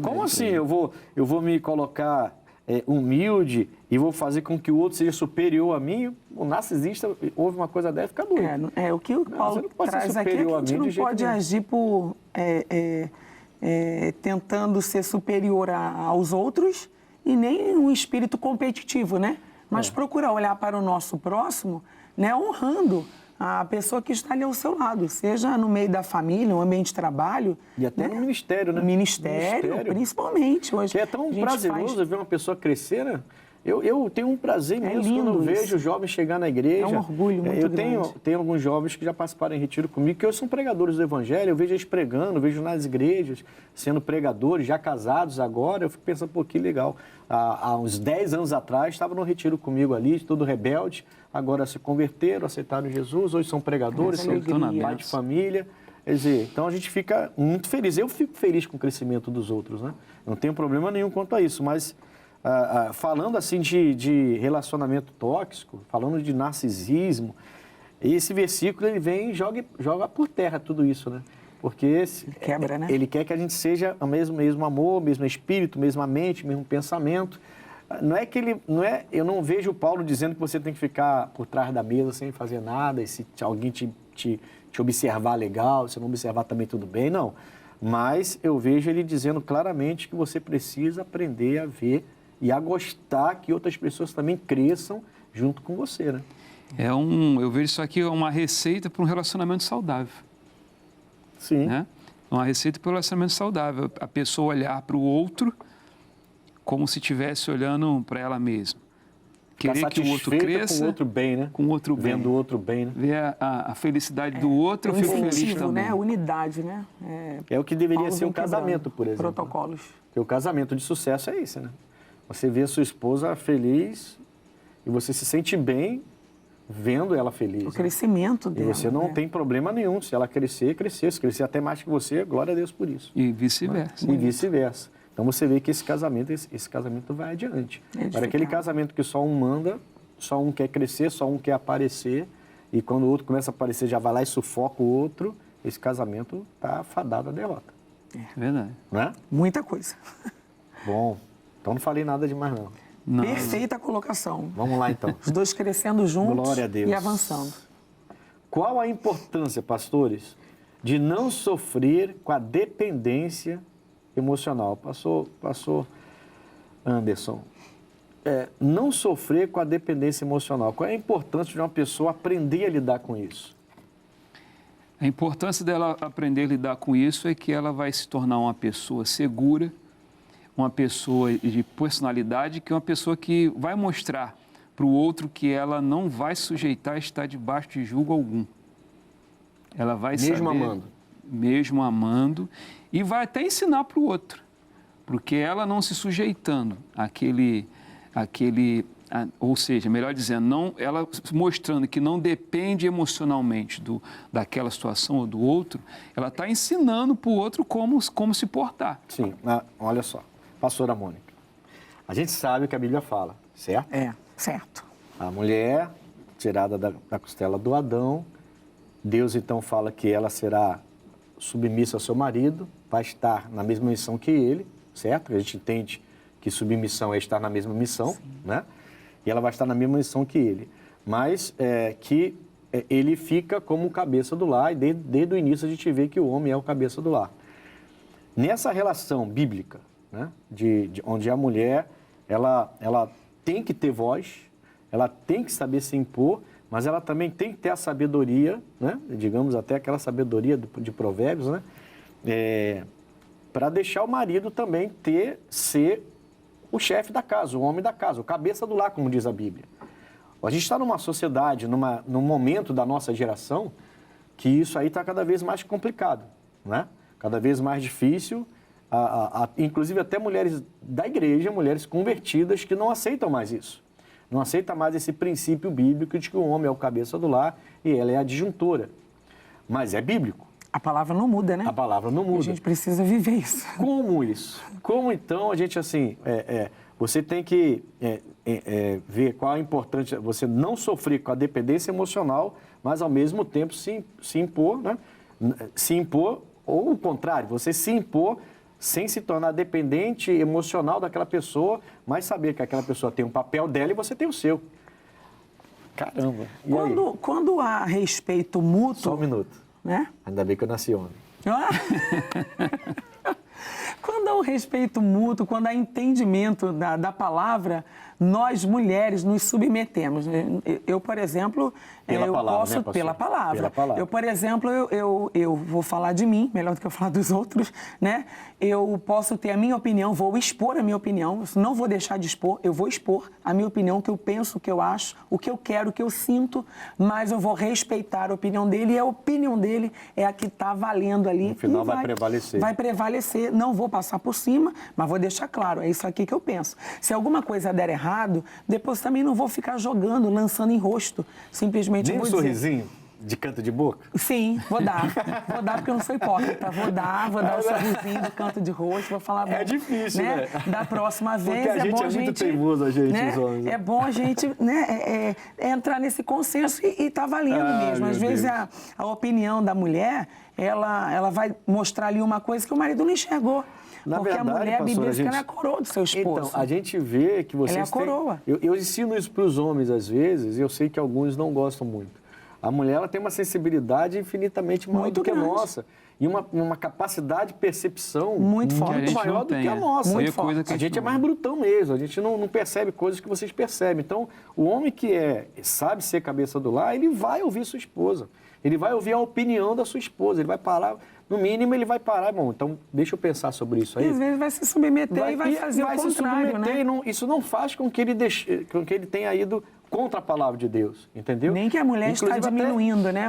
Como assim eu vou me colocar humilde e vou fazer com que o outro seja superior a mim? O narcisista ouve uma coisa dessa e fica doido. O que o Paulo traz aqui é que a gente não pode agir por tentando ser superior aos outros e nem um espírito competitivo, né? Mas procurar olhar para o nosso próximo, né, honrando a pessoa que está ali ao seu lado, seja no meio da família, no ambiente de trabalho. E até no ministério, né? No ministério, principalmente. Hoje, que é tão prazeroso ver uma pessoa crescer, né? Eu tenho um prazer imenso quando eu vejo jovens chegar na igreja. É um orgulho muito grande. Tenho alguns jovens que já participaram em retiro comigo, que hoje são pregadores do evangelho, eu vejo eles pregando, eu vejo nas igrejas sendo pregadores, já casados agora, eu fico pensando, pô, que legal. Há uns 10 anos atrás, estavam no retiro comigo ali, todo rebelde, agora se converteram, aceitaram Jesus, hoje são pregadores, são pai de família. Quer dizer, então a gente fica muito feliz. Eu fico feliz com o crescimento dos outros, né? Não tenho problema nenhum quanto a isso, mas... falando assim de relacionamento tóxico, falando de narcisismo, esse versículo ele vem e joga por terra tudo isso, né? Porque quebra, né? Ele quer que a gente seja o mesmo amor, mesmo espírito, mesma mente, mesmo pensamento. Eu não vejo o Paulo dizendo que você tem que ficar por trás da mesa sem fazer nada, e se alguém te observar legal, se não observar também tudo bem, não. Mas eu vejo ele dizendo claramente que você precisa aprender a ver e a gostar que outras pessoas também cresçam junto com você, né? Eu vejo isso aqui uma receita para um relacionamento saudável. Sim. Né? Uma receita para um relacionamento saudável. A pessoa olhar para o outro como se estivesse olhando para ela mesma. Querer que o outro cresça. Com o outro bem, né? Com o outro bem. Vendo o outro bem, né? Ver a felicidade do outro, eu fico feliz também. Né? A unidade, né? É o que deveria ser um casamento, por exemplo. Protocolos. Porque o casamento de sucesso é isso, né? Você vê a sua esposa feliz e você se sente bem vendo ela feliz. O crescimento dela. E você não tem problema nenhum. Se ela crescer, se crescer até mais que você, glória a Deus por isso. E vice-versa. E vice-versa. Então você vê que esse casamento vai adiante. Para aquele casamento que só um manda, só um quer crescer, só um quer aparecer, e quando o outro começa a aparecer, já vai lá e sufoca o outro, esse casamento está fadado à derrota. É verdade. Não é? Muita coisa. Bom, então não falei nada demais, não. Perfeita colocação. Vamos lá, então. Os dois crescendo juntos. Glória a Deus. E avançando. Qual a importância, pastores, de não sofrer com a dependência emocional? Pastor Anderson, não sofrer com a dependência emocional. Qual é a importância de uma pessoa aprender a lidar com isso? A importância dela aprender a lidar com isso é que ela vai se tornar uma pessoa segura, uma pessoa de personalidade, que é uma pessoa que vai mostrar para o outro que ela não vai sujeitar a estar debaixo de julgo algum. Ela vai mesmo saber, amando. Mesmo amando, e vai até ensinar para o outro, porque ela não se sujeitando ou seja, melhor dizendo, ela mostrando que não depende emocionalmente daquela situação ou do outro, ela está ensinando para o outro como se portar. Sim, olha só, pastora Mônica, a gente sabe o que a Bíblia fala, certo? Certo. A mulher tirada da costela do Adão, Deus então fala que ela será submissa ao seu marido, vai estar na mesma missão que ele, certo? A gente entende que submissão é estar na mesma missão, né? E ela vai estar na mesma missão que ele. Mas que ele fica como cabeça do lar, e desde o início a gente vê que o homem é o cabeça do lar. Nessa relação bíblica, né? Onde a mulher, ela tem que ter voz, ela tem que saber se impor, mas ela também tem que ter a sabedoria, né? Digamos até aquela sabedoria de Provérbios, né? Para deixar o marido também ser o chefe da casa, o homem da casa, o cabeça do lar, como diz a Bíblia. A gente está numa sociedade, num momento da nossa geração, que isso aí está cada vez mais complicado, né? Cada vez mais difícil, inclusive até mulheres da igreja, mulheres convertidas, que não aceitam mais isso. Não aceitam mais esse princípio bíblico de que o homem é o cabeça do lar e ela é a disjuntora. Mas é bíblico. A palavra não muda, né? A palavra não muda. A gente precisa viver isso. Como isso? Como então a gente, assim, você tem que ver qual é a importância, você não sofrer com a dependência emocional, mas ao mesmo tempo se impor, né? Se impor, ou o contrário, você se impor sem se tornar dependente emocional daquela pessoa, mas saber que aquela pessoa tem um papel dela e você tem o seu. Caramba. Quando há respeito mútuo... Só um minuto. Né? Ainda bem que eu nasci homem. Quando há um respeito mútuo, quando há entendimento da palavra, nós mulheres nos submetemos. Eu, por exemplo, pela palavra. Eu, por exemplo, eu vou falar de mim, melhor do que eu falar dos outros, né? Eu posso ter a minha opinião, vou expor a minha opinião, não vou deixar de expor, eu vou expor a minha opinião, o que eu penso, o que eu acho, o que eu quero, o que eu sinto, mas eu vou respeitar a opinião dele e a opinião dele é a que está valendo ali. No final vai prevalecer. Vai prevalecer, não vou passar por cima, mas vou deixar claro, é isso aqui que eu penso. Se alguma coisa der errado, depois também não vou ficar jogando, lançando em rosto, simplesmente nem vou um sorrisinho de canto de boca? Sim, vou dar porque eu não sou hipócrita, vou dar o sorrisinho do canto de rosto, vou falar... É difícil, né? Da próxima vez, porque a gente é muito teimoso, os homens. É bom a gente, né, entrar nesse consenso e tá valendo mesmo. Às vezes a opinião da mulher, ela vai mostrar ali uma coisa que o marido não enxergou. Porque a mulher, a Bíblia diz que ela é a coroa do seu esposo. Então, a gente vê que vocês ela é a coroa. Eu ensino isso para os homens, às vezes, e eu sei que alguns não gostam muito. A mulher, ela tem uma sensibilidade infinitamente maior do que a nossa. E uma capacidade de percepção muito maior do que a nossa. Muito forte. A gente é mais brutão mesmo, a gente não percebe coisas que vocês percebem. Então, o homem que sabe ser cabeça do lar, ele vai ouvir sua esposa. Ele vai ouvir a opinião da sua esposa, ele vai parar... No mínimo, ele vai parar, bom, então deixa eu pensar sobre isso aí. E às vezes vai se submeter e vai fazer o contrário, né? Isso não faz com que ele tenha ido contra a palavra de Deus, entendeu? Nem que a mulher está diminuindo, né?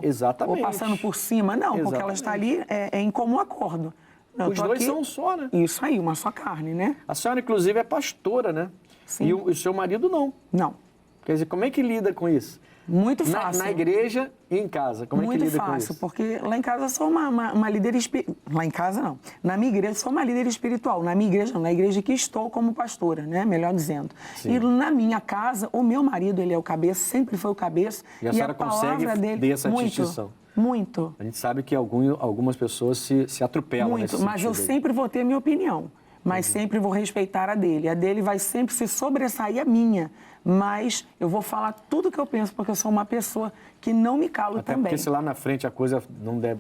Exatamente. Ou passando por cima, não, porque ela está ali em comum acordo. Os dois são um só, né? Isso aí, uma só carne, né? A senhora, inclusive, é pastora, né? Sim. E o seu marido não. Não. Quer dizer, como é que lida com isso? Muito fácil. Na igreja e em casa, como é que lida com isso? Muito fácil, porque lá em casa eu sou uma líder espiritual. Lá em casa, não. Na minha igreja, eu sou uma líder espiritual. Na minha igreja, não. Na igreja que estou como pastora, né? Melhor dizendo. Sim. E na minha casa, o meu marido, ele é o cabeça, sempre foi o cabeça. E a senhora consegue ter essa distinção? Muito. A gente sabe que algumas pessoas se atropelam nesse sentido. Mas eu sempre vou ter a minha opinião. Mas sempre vou respeitar a dele. A dele vai sempre se sobressair a minha. Mas eu vou falar tudo o que eu penso, porque eu sou uma pessoa que não me calo até também. Porque se lá na frente a coisa não der...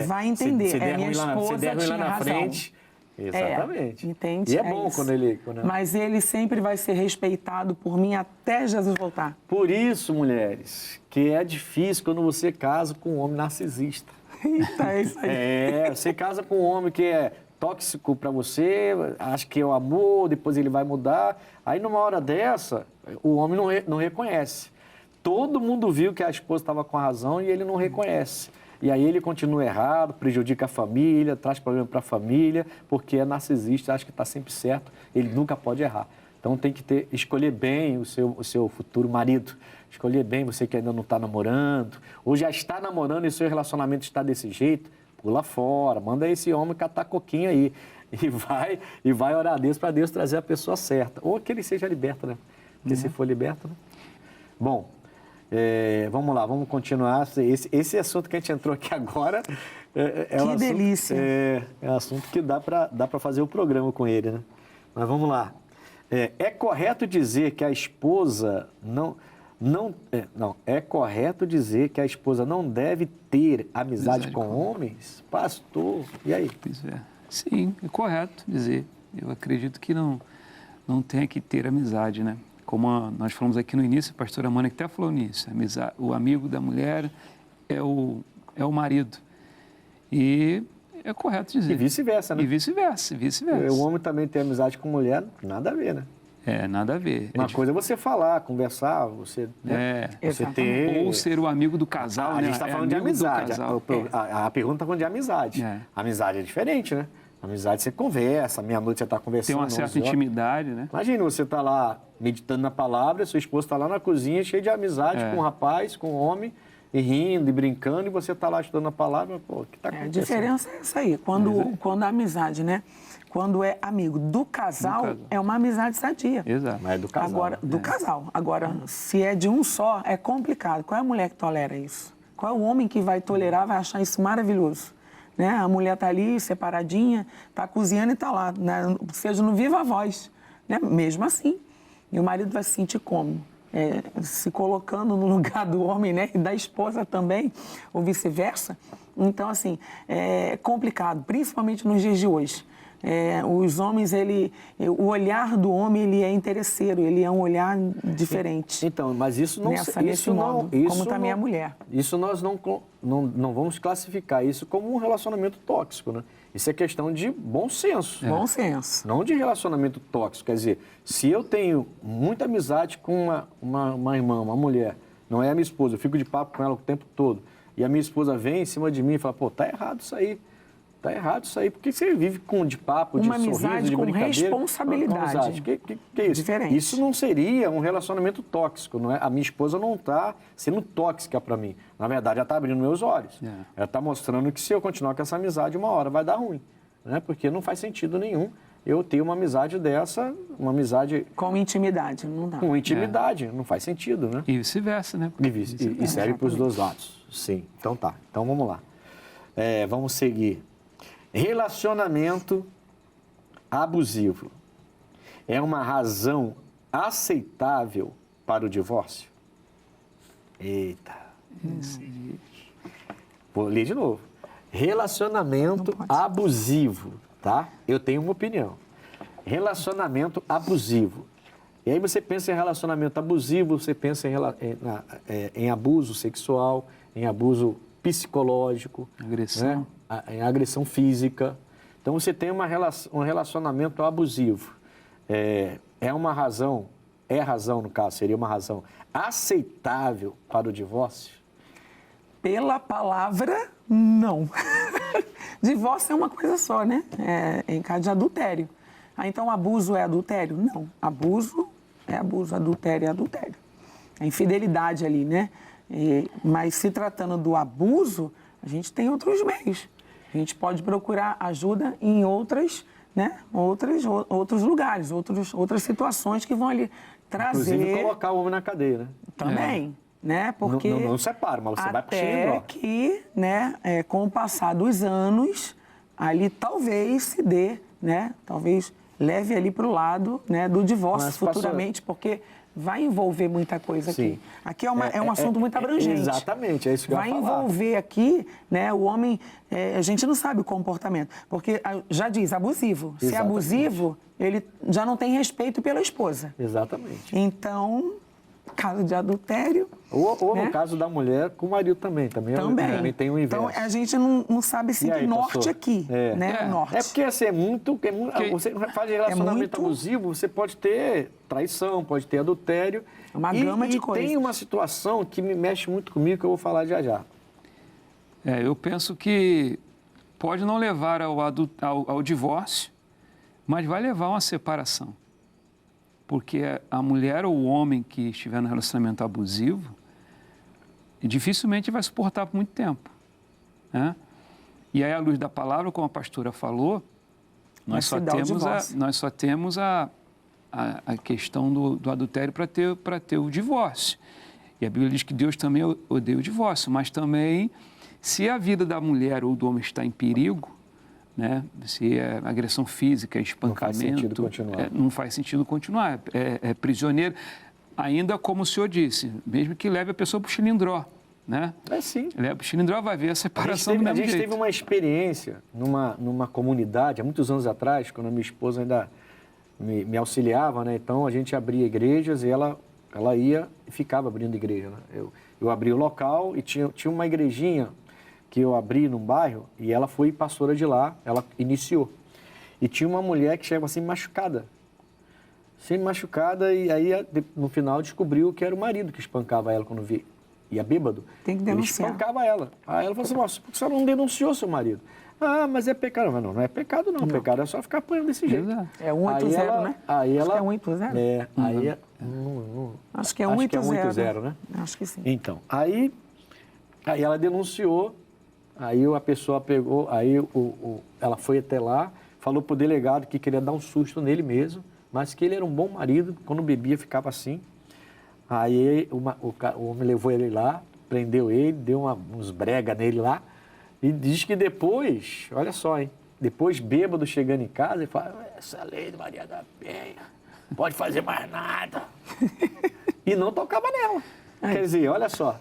Vai entender. Se der minha esposa ruim lá na razão. Frente... Exatamente. Entende? E é bom quando ele... Mas ele sempre vai ser respeitado por mim até Jesus voltar. Por isso, mulheres, que é difícil quando você casa com um homem narcisista. Eita, é isso aí. Você casa com um homem que é tóxico para você, acha que é o amor, depois ele vai mudar. Aí, numa hora dessa, o homem não reconhece. Todo mundo viu que a esposa estava com a razão e ele não reconhece. E aí ele continua errado, prejudica a família, traz problema para a família, porque é narcisista, acha que está sempre certo, ele nunca pode errar. Então tem que escolher bem o seu futuro marido. Escolher bem você que ainda não está namorando, ou já está namorando e seu relacionamento está desse jeito, pula fora, manda esse homem catar coquinho aí. E vai orar a Deus para Deus trazer a pessoa certa. Ou que ele seja liberto, né? Porque se for liberto, né? Bom, vamos lá, vamos continuar. Esse assunto que a gente entrou aqui agora que um delícia. É um assunto que dá para fazer o programa com ele, né? Mas vamos lá. É correto dizer que a esposa é correto dizer que a esposa não deve ter amizade com homens? Pastor, e aí? Pois é. Sim, é correto dizer. Eu acredito que não tenha que ter amizade, né? Como nós falamos aqui no início, a pastora Mônica até falou nisso, o amigo da mulher é o marido. E é correto dizer. E vice-versa, né? E vice-versa. O homem também tem amizade com mulher, nada a ver, né? Nada a ver. Uma coisa é você falar, conversar, você ter... Ou ser o amigo do casal, A gente está falando de amizade. A pergunta está falando de amizade. É. Amizade é diferente, né? Amizade você conversa, meia-noite você está conversando. Tem uma certa intimidade, né? Imagina, você está lá meditando na palavra, sua esposa está lá na cozinha, cheia de amizade com um rapaz, com um homem, e rindo e brincando, e você está lá estudando a palavra, pô, o que está acontecendo? A diferença é essa aí, quando a amizade, né? Quando é amigo do casal, é uma amizade sadia. Exato. Mas é do casal. Agora, do casal. Agora, se é de um só, é complicado. Qual é a mulher que tolera isso? Qual é o homem que vai tolerar, vai achar isso maravilhoso? Né? A mulher está ali, separadinha, está cozinhando e está lá, né? Seja no viva voz, né? Mesmo assim. E o marido vai se sentir como? Se colocando no lugar do homem, né? E da esposa também, ou vice-versa. Então, assim, é complicado, principalmente nos dias de hoje. Os homens, o olhar do homem, ele é interesseiro, ele é um olhar diferente. Então, mas isso não... Nesse modo, como também a mulher. Isso nós não vamos classificar isso como um relacionamento tóxico, né? Isso é questão de bom senso. Bom senso. Não de relacionamento tóxico. Quer dizer, se eu tenho muita amizade com uma irmã, uma mulher, não é a minha esposa, eu fico de papo com ela o tempo todo, e a minha esposa vem em cima de mim e fala, pô, tá errado isso aí. Tá errado isso aí. Por que você vive de papo, de sorriso, de brincadeira? Uma amizade com responsabilidade. Que é isso? Diferente. Isso não seria um relacionamento tóxico, não é? A minha esposa não está sendo tóxica para mim. Na verdade, ela está abrindo meus olhos. Ela está mostrando que se eu continuar com essa amizade, uma hora vai dar ruim. Né? Porque não faz sentido nenhum eu ter uma amizade dessa, uma amizade... Com intimidade, não dá. Com intimidade, não faz sentido, né? E vice-versa, né? E serve para os dois lados. Sim. Então tá. Então vamos lá. Vamos seguir. Relacionamento abusivo é uma razão aceitável para o divórcio? Eita. Vou ler de novo. Relacionamento abusivo, tá? Eu tenho uma opinião. Relacionamento abusivo. E aí você pensa em relacionamento abusivo, você pensa em abuso sexual, em abuso psicológico. Agressão. Né? Em agressão física. Então, você tem um relacionamento abusivo. Razão, no caso, seria uma razão aceitável para o divórcio? Pela palavra, não. Divórcio é uma coisa só, né? Em caso de adultério. Então, abuso é adultério? Não. Abuso é abuso, adultério é adultério. É infidelidade ali, né? Mas se tratando do abuso, a gente tem outros meios. A gente pode procurar ajuda em outros lugares, outras situações que vão ali trazer... Inclusive colocar o homem na cadeia, né? Também, né? Porque... Não separa, mas você vai puxando até que, né, com o passar dos anos, ali talvez se dê, né? Talvez leve ali para o lado, né, do divórcio futuramente, porque... vai envolver muita coisa aqui. Aqui é um assunto muito abrangente. Exatamente, é isso que eu ia falar. Vai envolver aqui, né, o homem, a gente não sabe o comportamento, porque já diz abusivo. Se é abusivo, ele já não tem respeito pela esposa. Exatamente. Então, caso de adultério... Ou né? No caso da mulher, com o marido também. Também tem o inverso. Então, a gente não sabe se tem norte pastor? Aqui, né? Norte. Porque assim, você faz relacionamento abusivo, você pode ter traição, pode ter adultério. Uma gama de coisas. E tem uma situação que me mexe muito comigo, que eu vou falar já já. Eu penso que pode não levar ao divórcio, mas vai levar a uma separação. Porque a mulher ou o homem que estiver no relacionamento abusivo, dificilmente vai suportar por muito tempo, né? E aí, à luz da palavra, como a pastora falou, nós só temos a questão do adultério para ter o divórcio. E a Bíblia diz que Deus também odeia o divórcio, mas também, se a vida da mulher ou do homem está em perigo, né, se é agressão física, espancamento, não faz sentido continuar, é prisioneiro, ainda como o senhor disse, mesmo que leve a pessoa para o xilindró, né? Sim. Leva para o xilindró, vai ver a separação do mesmo jeito. A gente teve uma experiência numa comunidade, há muitos anos atrás, quando a minha esposa ainda me auxiliava, né? Então a gente abria igrejas e ela ia e ficava abrindo igreja, né? Eu abri o local e tinha uma igrejinha que eu abri num bairro e ela foi pastora de lá, ela iniciou. E tinha uma mulher que chegava assim machucada. E aí no final descobriu que era o marido que espancava ela quando ia bêbado. Tem que denunciar. Ele espancava ela. Aí ela falou assim, nossa, por que você não denunciou seu marido? Ah, mas é pecado. Mas não é pecado não. Pecado é só ficar apanhando desse jeito. É 180, né? Aí ela... Acho que é 180? É, aí... Acho que é 180, né? Acho que sim. Então, aí ela denunciou, aí a pessoa pegou, aí ela foi até lá, falou pro delegado que queria dar um susto nele mesmo, mas que ele era um bom marido, quando bebia ficava assim. Aí o homem levou ele lá, prendeu ele, deu uns brega nele lá, e diz que depois, olha só, hein, depois bêbado chegando em casa, ele fala, essa lei de Maria da Penha, não pode fazer mais nada. E não tocava nela. Quer dizer, olha só,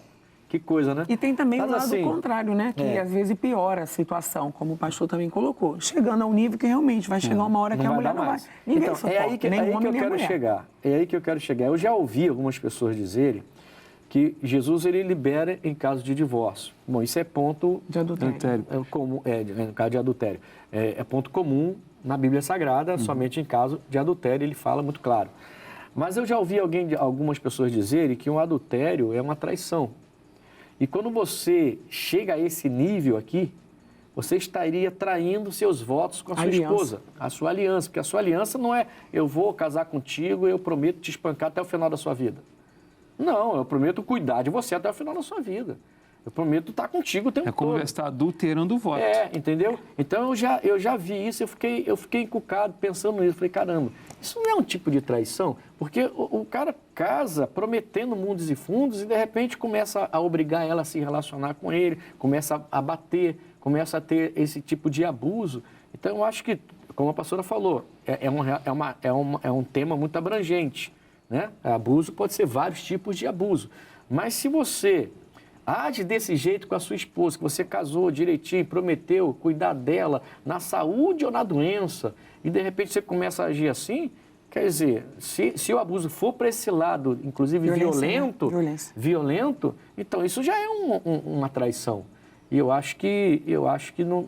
que coisa, né? E tem também o lado assim, contrário, né? Que às vezes piora a situação, como o pastor também colocou. Chegando ao nível que realmente vai chegar uma hora que a mulher não vai. Ninguém então, suporta, é aí que eu quero chegar. É aí que eu quero chegar. Eu já ouvi algumas pessoas dizerem que Jesus ele libera em caso de divórcio. Bom, isso é ponto de adultério. No caso de adultério. É ponto comum na Bíblia Sagrada, somente em caso de adultério, ele fala muito claro. Mas eu já ouvi algumas pessoas dizerem que um adultério é uma traição. E quando você chega a esse nível aqui, você estaria traindo seus votos com a sua esposa, a sua aliança. Porque a sua aliança não é eu vou casar contigo e eu prometo te espancar até o final da sua vida. Não, eu prometo cuidar de você até o final da sua vida. Eu prometo estar contigo o tempo todo. É como você está adulterando o voto. Entendeu? Então eu já vi isso, eu fiquei encucado pensando nisso. Falei, caramba, isso não é um tipo de traição? Porque o cara casa prometendo mundos e fundos e de repente começa a obrigar ela a se relacionar com ele, começa a bater, começa a ter esse tipo de abuso. Então eu acho que, como a pastora falou, é um tema muito abrangente, né? Abuso pode ser vários tipos de abuso. Mas se você age desse jeito com a sua esposa, que você casou direitinho, prometeu cuidar dela na saúde ou na doença, e de repente você começa a agir assim, quer dizer, se o abuso for para esse lado, inclusive violento, então isso já é uma traição. E eu acho que não,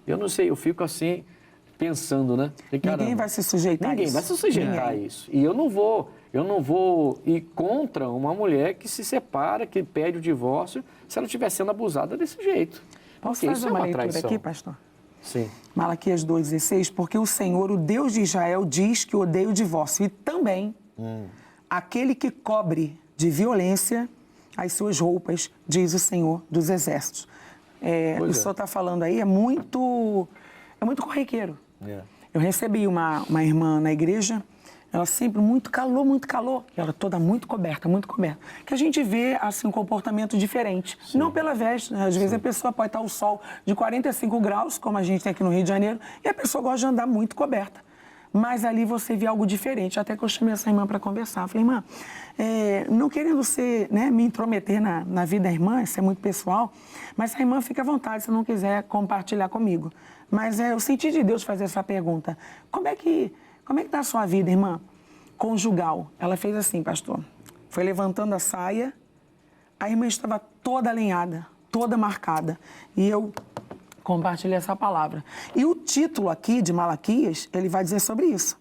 eu não sei, eu fico assim pensando, né? Ninguém vai se sujeitar a isso. Ninguém vai se sujeitar a isso. E eu não vou ir contra uma mulher que se separa, que pede o divórcio, se ela estiver sendo abusada desse jeito. Posso fazer uma leitura aqui, pastor? Sim. Malaquias 2,16, porque o Senhor, o Deus de Israel, diz que odeia o divórcio e também aquele que cobre de violência as suas roupas, diz o Senhor dos Exércitos. O senhor está falando aí, é muito corriqueiro. Eu recebi uma irmã na igreja, ela sempre muito calor, ela toda muito coberta, que a gente vê assim um comportamento diferente, não pela veste, né? Às vezes a pessoa pode estar ao sol de 45 graus, como a gente tem aqui no Rio de Janeiro, e a pessoa gosta de andar muito coberta. Mas ali você vê algo diferente, até que eu chamei essa irmã para conversar. Eu falei, irmã, não querendo me intrometer na vida da irmã, isso é muito pessoal, mas a irmã fica à vontade se não quiser compartilhar comigo. Mas eu senti de Deus fazer essa pergunta. Como é que está a sua vida, irmã? Conjugal. Ela fez assim, pastor. Foi levantando a saia, a irmã estava toda alinhada, toda marcada. E eu compartilhei essa palavra. E o título aqui de Malaquias, ele vai dizer sobre isso.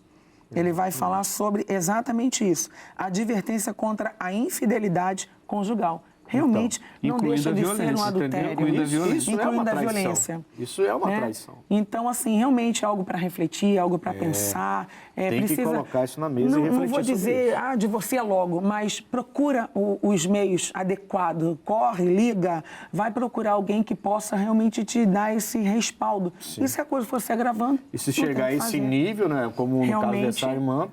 Ele vai falar sobre exatamente isso. A advertência contra a infidelidade conjugal. realmente não incluindo deixa a de ser violência, um entendeu? adultério. Incluindo a violência. Isso é uma Incluindo a traição. violência. Isso é uma né? traição. Então, assim, realmente é algo para refletir, algo para pensar. Tem que colocar isso na mesa e refletir Não vou sobre dizer, isso. divorcia logo, mas procura os meios adequados. Corre, liga, vai procurar alguém que possa realmente te dar esse respaldo. Sim. E se a coisa for se agravando, E se não tem chegar a o que esse fazer. nível, né, como no caso Realmente, dessa irmã,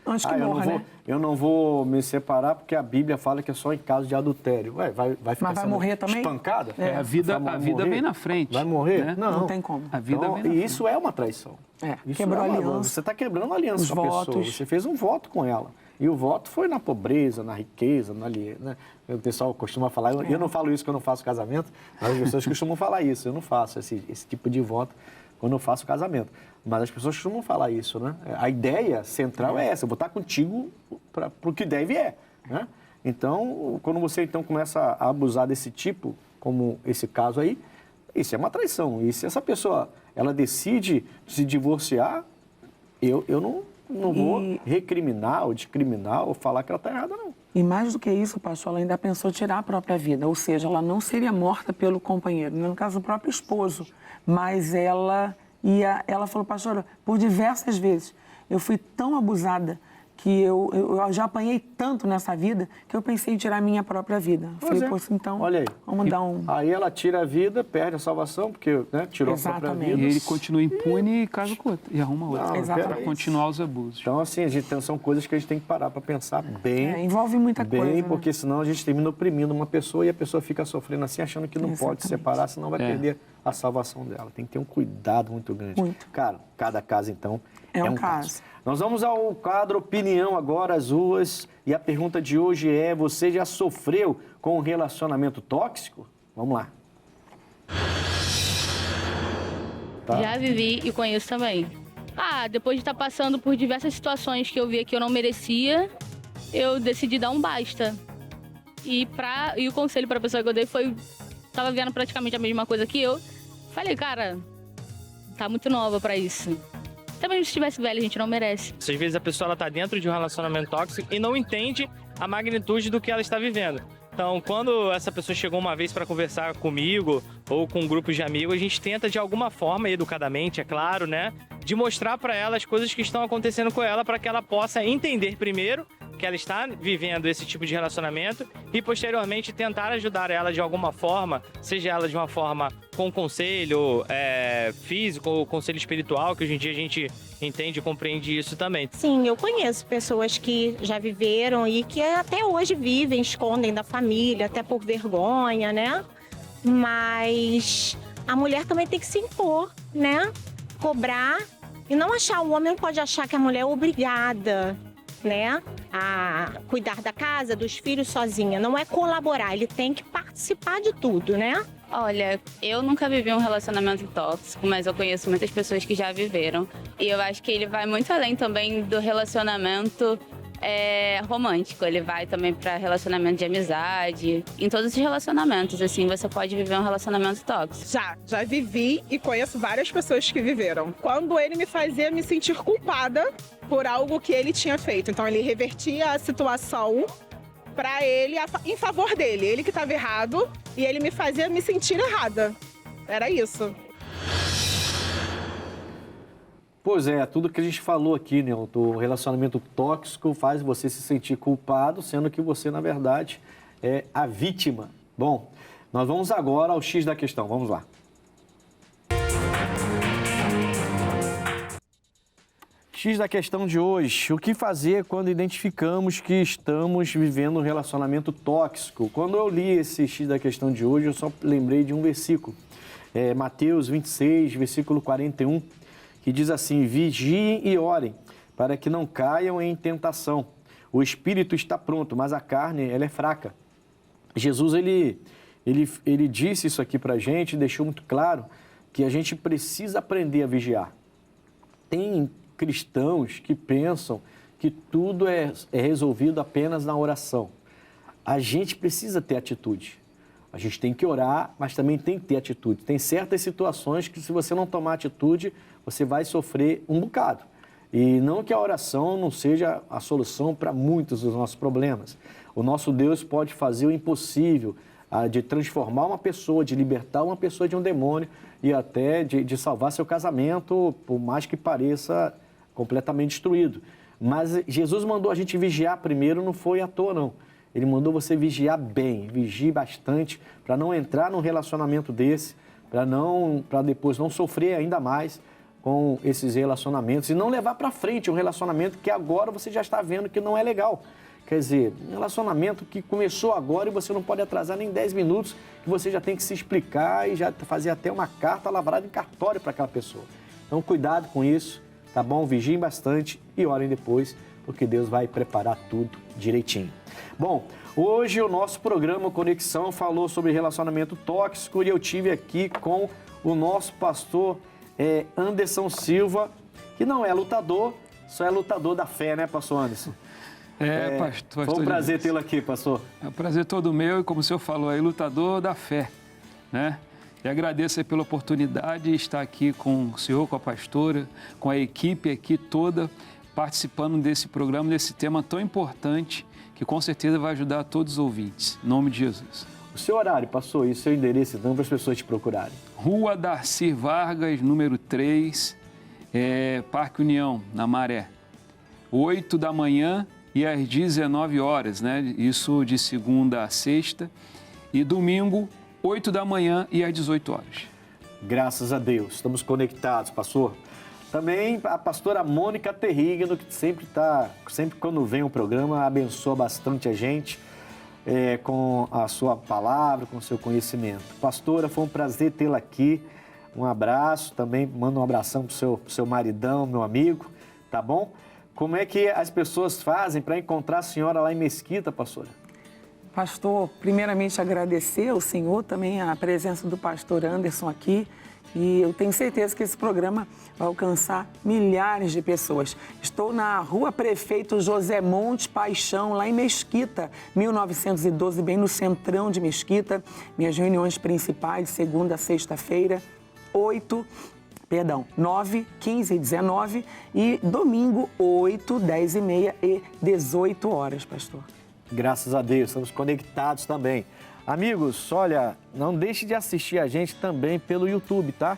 antes que morra, né? eu não vou me separar porque a Bíblia fala que é só em caso de adultério. Ué, vai ficar Mas vai sendo morrer também? espancada? A vida morrer? vem na frente. Vai morrer? né? Não tem como. A vida Então, vem na e isso é uma traição. Isso quebrou a aliança. Você está quebrando a aliança Os com a pessoa. votos. Você fez um voto com ela. E o voto foi na pobreza, na riqueza, né? O pessoal costuma falar, eu não falo isso quando eu faço casamento, mas as pessoas costumam falar isso. Eu não faço esse tipo de voto quando eu faço casamento. Mas as pessoas costumam falar isso, né? A ideia central é essa, eu vou estar contigo para o que deve né? Então, quando você começa a abusar desse tipo, como esse caso aí, isso é uma traição. E se essa pessoa ela decide se divorciar, eu não vou recriminar ou discriminar ou falar que ela está errada, não. E mais do que isso, pastor, ela ainda pensou tirar a própria vida. Ou seja, ela não seria morta pelo companheiro, no caso, o próprio esposo. Mas ela falou, pastora, por diversas vezes, eu fui tão abusada que eu já apanhei tanto nessa vida que eu pensei em tirar a minha própria vida. Falei, poxa, então, olha aí. vamos dar um... Aí ela tira a vida, perde a salvação, porque tirou a própria Exatamente. vida. E ele continua impune e casa com outra. E arruma outra. Não, Exatamente. Para continuar os abusos. Então, assim, são coisas que a gente tem que parar para pensar bem. envolve muita coisa, né? Porque senão a gente termina oprimindo uma pessoa e a pessoa fica sofrendo assim, achando que não pode Exatamente. se separar, senão vai perder a salvação dela. Tem que ter um cuidado muito grande. Muito. Cara, cada caso, então, É um caso. Nós vamos ao quadro Opinião agora, as ruas. E a pergunta de hoje é, você já sofreu com um relacionamento tóxico? Vamos lá. Tá? Já vivi e conheço também. Depois de estar passando por diversas situações que eu via que eu não merecia, eu decidi dar um basta. E o conselho para a pessoa que eu dei foi... Tava vendo praticamente a mesma coisa que eu. Falei, cara, tá muito nova para isso. Também se estivesse velha, a gente não merece. Às vezes a pessoa ela tá dentro de um relacionamento tóxico e não entende a magnitude do que ela está vivendo. Então, quando essa pessoa chegou uma vez para conversar comigo ou com um grupo de amigos, a gente tenta de alguma forma, educadamente, é claro, né, de mostrar para ela as coisas que estão acontecendo com ela para que ela possa entender primeiro que ela está vivendo esse tipo de relacionamento e posteriormente tentar ajudar ela de alguma forma, seja ela de uma forma com conselho físico ou conselho espiritual, que hoje em dia a gente entende e compreende isso também. Sim, eu conheço pessoas que já viveram e que até hoje vivem, escondem da família, até por vergonha, né? Mas a mulher também tem que se impor, né? Cobrar e não achar, o homem não pode achar que a mulher é obrigada, né, a cuidar da casa, dos filhos sozinha. Não é colaborar, ele tem que participar de tudo, né? Olha, eu nunca vivi um relacionamento tóxico, mas eu conheço muitas pessoas que já viveram. E eu acho que ele vai muito além também do relacionamento romântico. Ele vai também para relacionamento de amizade. Em todos os relacionamentos, assim, você pode viver um relacionamento tóxico. Já vivi e conheço várias pessoas que viveram. Quando ele me fazia me sentir culpada por algo que ele tinha feito. Então ele revertia a situação para ele, em favor dele. Ele que estava errado e ele me fazia me sentir errada. Era isso. Pois é, tudo que a gente falou aqui, né? O relacionamento tóxico faz você se sentir culpado, sendo que você, na verdade, é a vítima. Bom, nós vamos agora ao X da questão. Vamos lá. X da questão de hoje. O que fazer quando identificamos que estamos vivendo um relacionamento tóxico? Quando eu li esse X da questão de hoje, eu só lembrei de um versículo. Mateus 26, versículo 41. Que diz assim, vigiem e orem, para que não caiam em tentação. O espírito está pronto, mas a carne, ela é fraca. Jesus, ele disse isso aqui para a gente, deixou muito claro que a gente precisa aprender a vigiar. Tem cristãos que pensam que tudo é resolvido apenas na oração. A gente precisa ter atitude. A gente tem que orar, mas também tem que ter atitude. Tem certas situações que, se você não tomar atitude, você vai sofrer um bocado. E não que a oração não seja a solução para muitos dos nossos problemas. O nosso Deus pode fazer o impossível, de transformar uma pessoa, de libertar uma pessoa de um demônio e até de salvar seu casamento, por mais que pareça completamente destruído. Mas Jesus mandou a gente vigiar primeiro, não foi à toa, não. Ele mandou você vigiar bem, vigie bastante, para não entrar num relacionamento desse, para depois não sofrer ainda mais com esses relacionamentos e não levar para frente um relacionamento que agora você já está vendo que não é legal. Quer dizer, um relacionamento que começou agora e você não pode atrasar nem 10 minutos, que você já tem que se explicar e já fazer até uma carta lavrada em cartório para aquela pessoa. Então, cuidado com isso, tá bom? Vigiem bastante e orem depois, porque Deus vai preparar tudo direitinho. Bom, hoje o nosso programa Conexão falou sobre relacionamento tóxico e eu tive aqui com o nosso pastor Anderson Silva, que não é lutador, só é lutador da fé, né, pastor Anderson? Pastor. Foi um prazer tê-lo aqui, pastor. É um prazer todo meu e, como o senhor falou, aí, lutador da fé, né? E agradeço aí pela oportunidade de estar aqui com o senhor, com a pastora, com a equipe aqui toda, participando desse programa, desse tema tão importante, que com certeza vai ajudar todos os ouvintes. Em nome de Jesus. O seu horário, pastor, e o seu endereço, então, para as pessoas te procurarem? Rua Darcy Vargas, número 3, Parque União, na Maré. 8 da manhã e às 19 horas, né? Isso de segunda a sexta. E domingo, 8 da manhã e às 18 horas. Graças a Deus, estamos conectados, pastor. Também a pastora Mônica Terrigno, que sempre quando vem o programa, abençoa bastante a gente com a sua palavra, com o seu conhecimento. Pastora, foi um prazer tê-la aqui. Um abraço, também manda um abração para o seu maridão, meu amigo, tá bom? Como é que as pessoas fazem para encontrar a senhora lá em Mesquita, pastora? Pastor, primeiramente agradecer ao senhor, também a presença do pastor Anderson aqui. E eu tenho certeza que esse programa vai alcançar milhares de pessoas. Estou na Rua Prefeito José Monte Paixão, lá em Mesquita, 1912, bem no centrão de Mesquita. Minhas reuniões principais, de segunda a sexta-feira, 9, 15 e 19 e domingo, 8, 10 e meia e 18 horas, pastor. Graças a Deus, estamos conectados também. Amigos, olha, não deixe de assistir a gente também pelo YouTube, tá?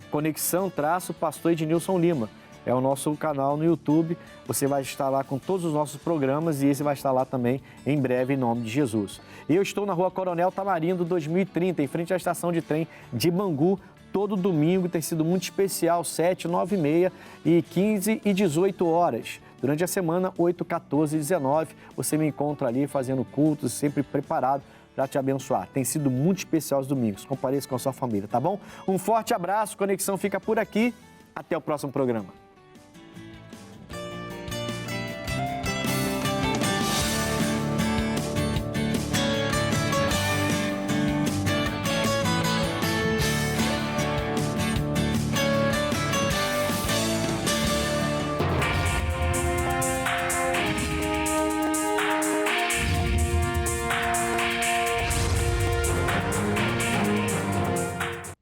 Conexão-Pastor Ednilson Lima. É o nosso canal no YouTube. Você vai estar lá com todos os nossos programas e esse vai estar lá também em breve, em nome de Jesus. Eu estou na Rua Coronel Tamarindo, 2030, em frente à estação de trem de Bangu. Todo domingo tem sido muito especial, 7, 9 e meia e 15 e 18 horas. Durante a semana, 8, 14 e 19, você me encontra ali fazendo cultos, sempre preparado para te abençoar. Tem sido muito especial os domingos. Compareça com a sua família, tá bom? Um forte abraço, Conexão fica por aqui. Até o próximo programa.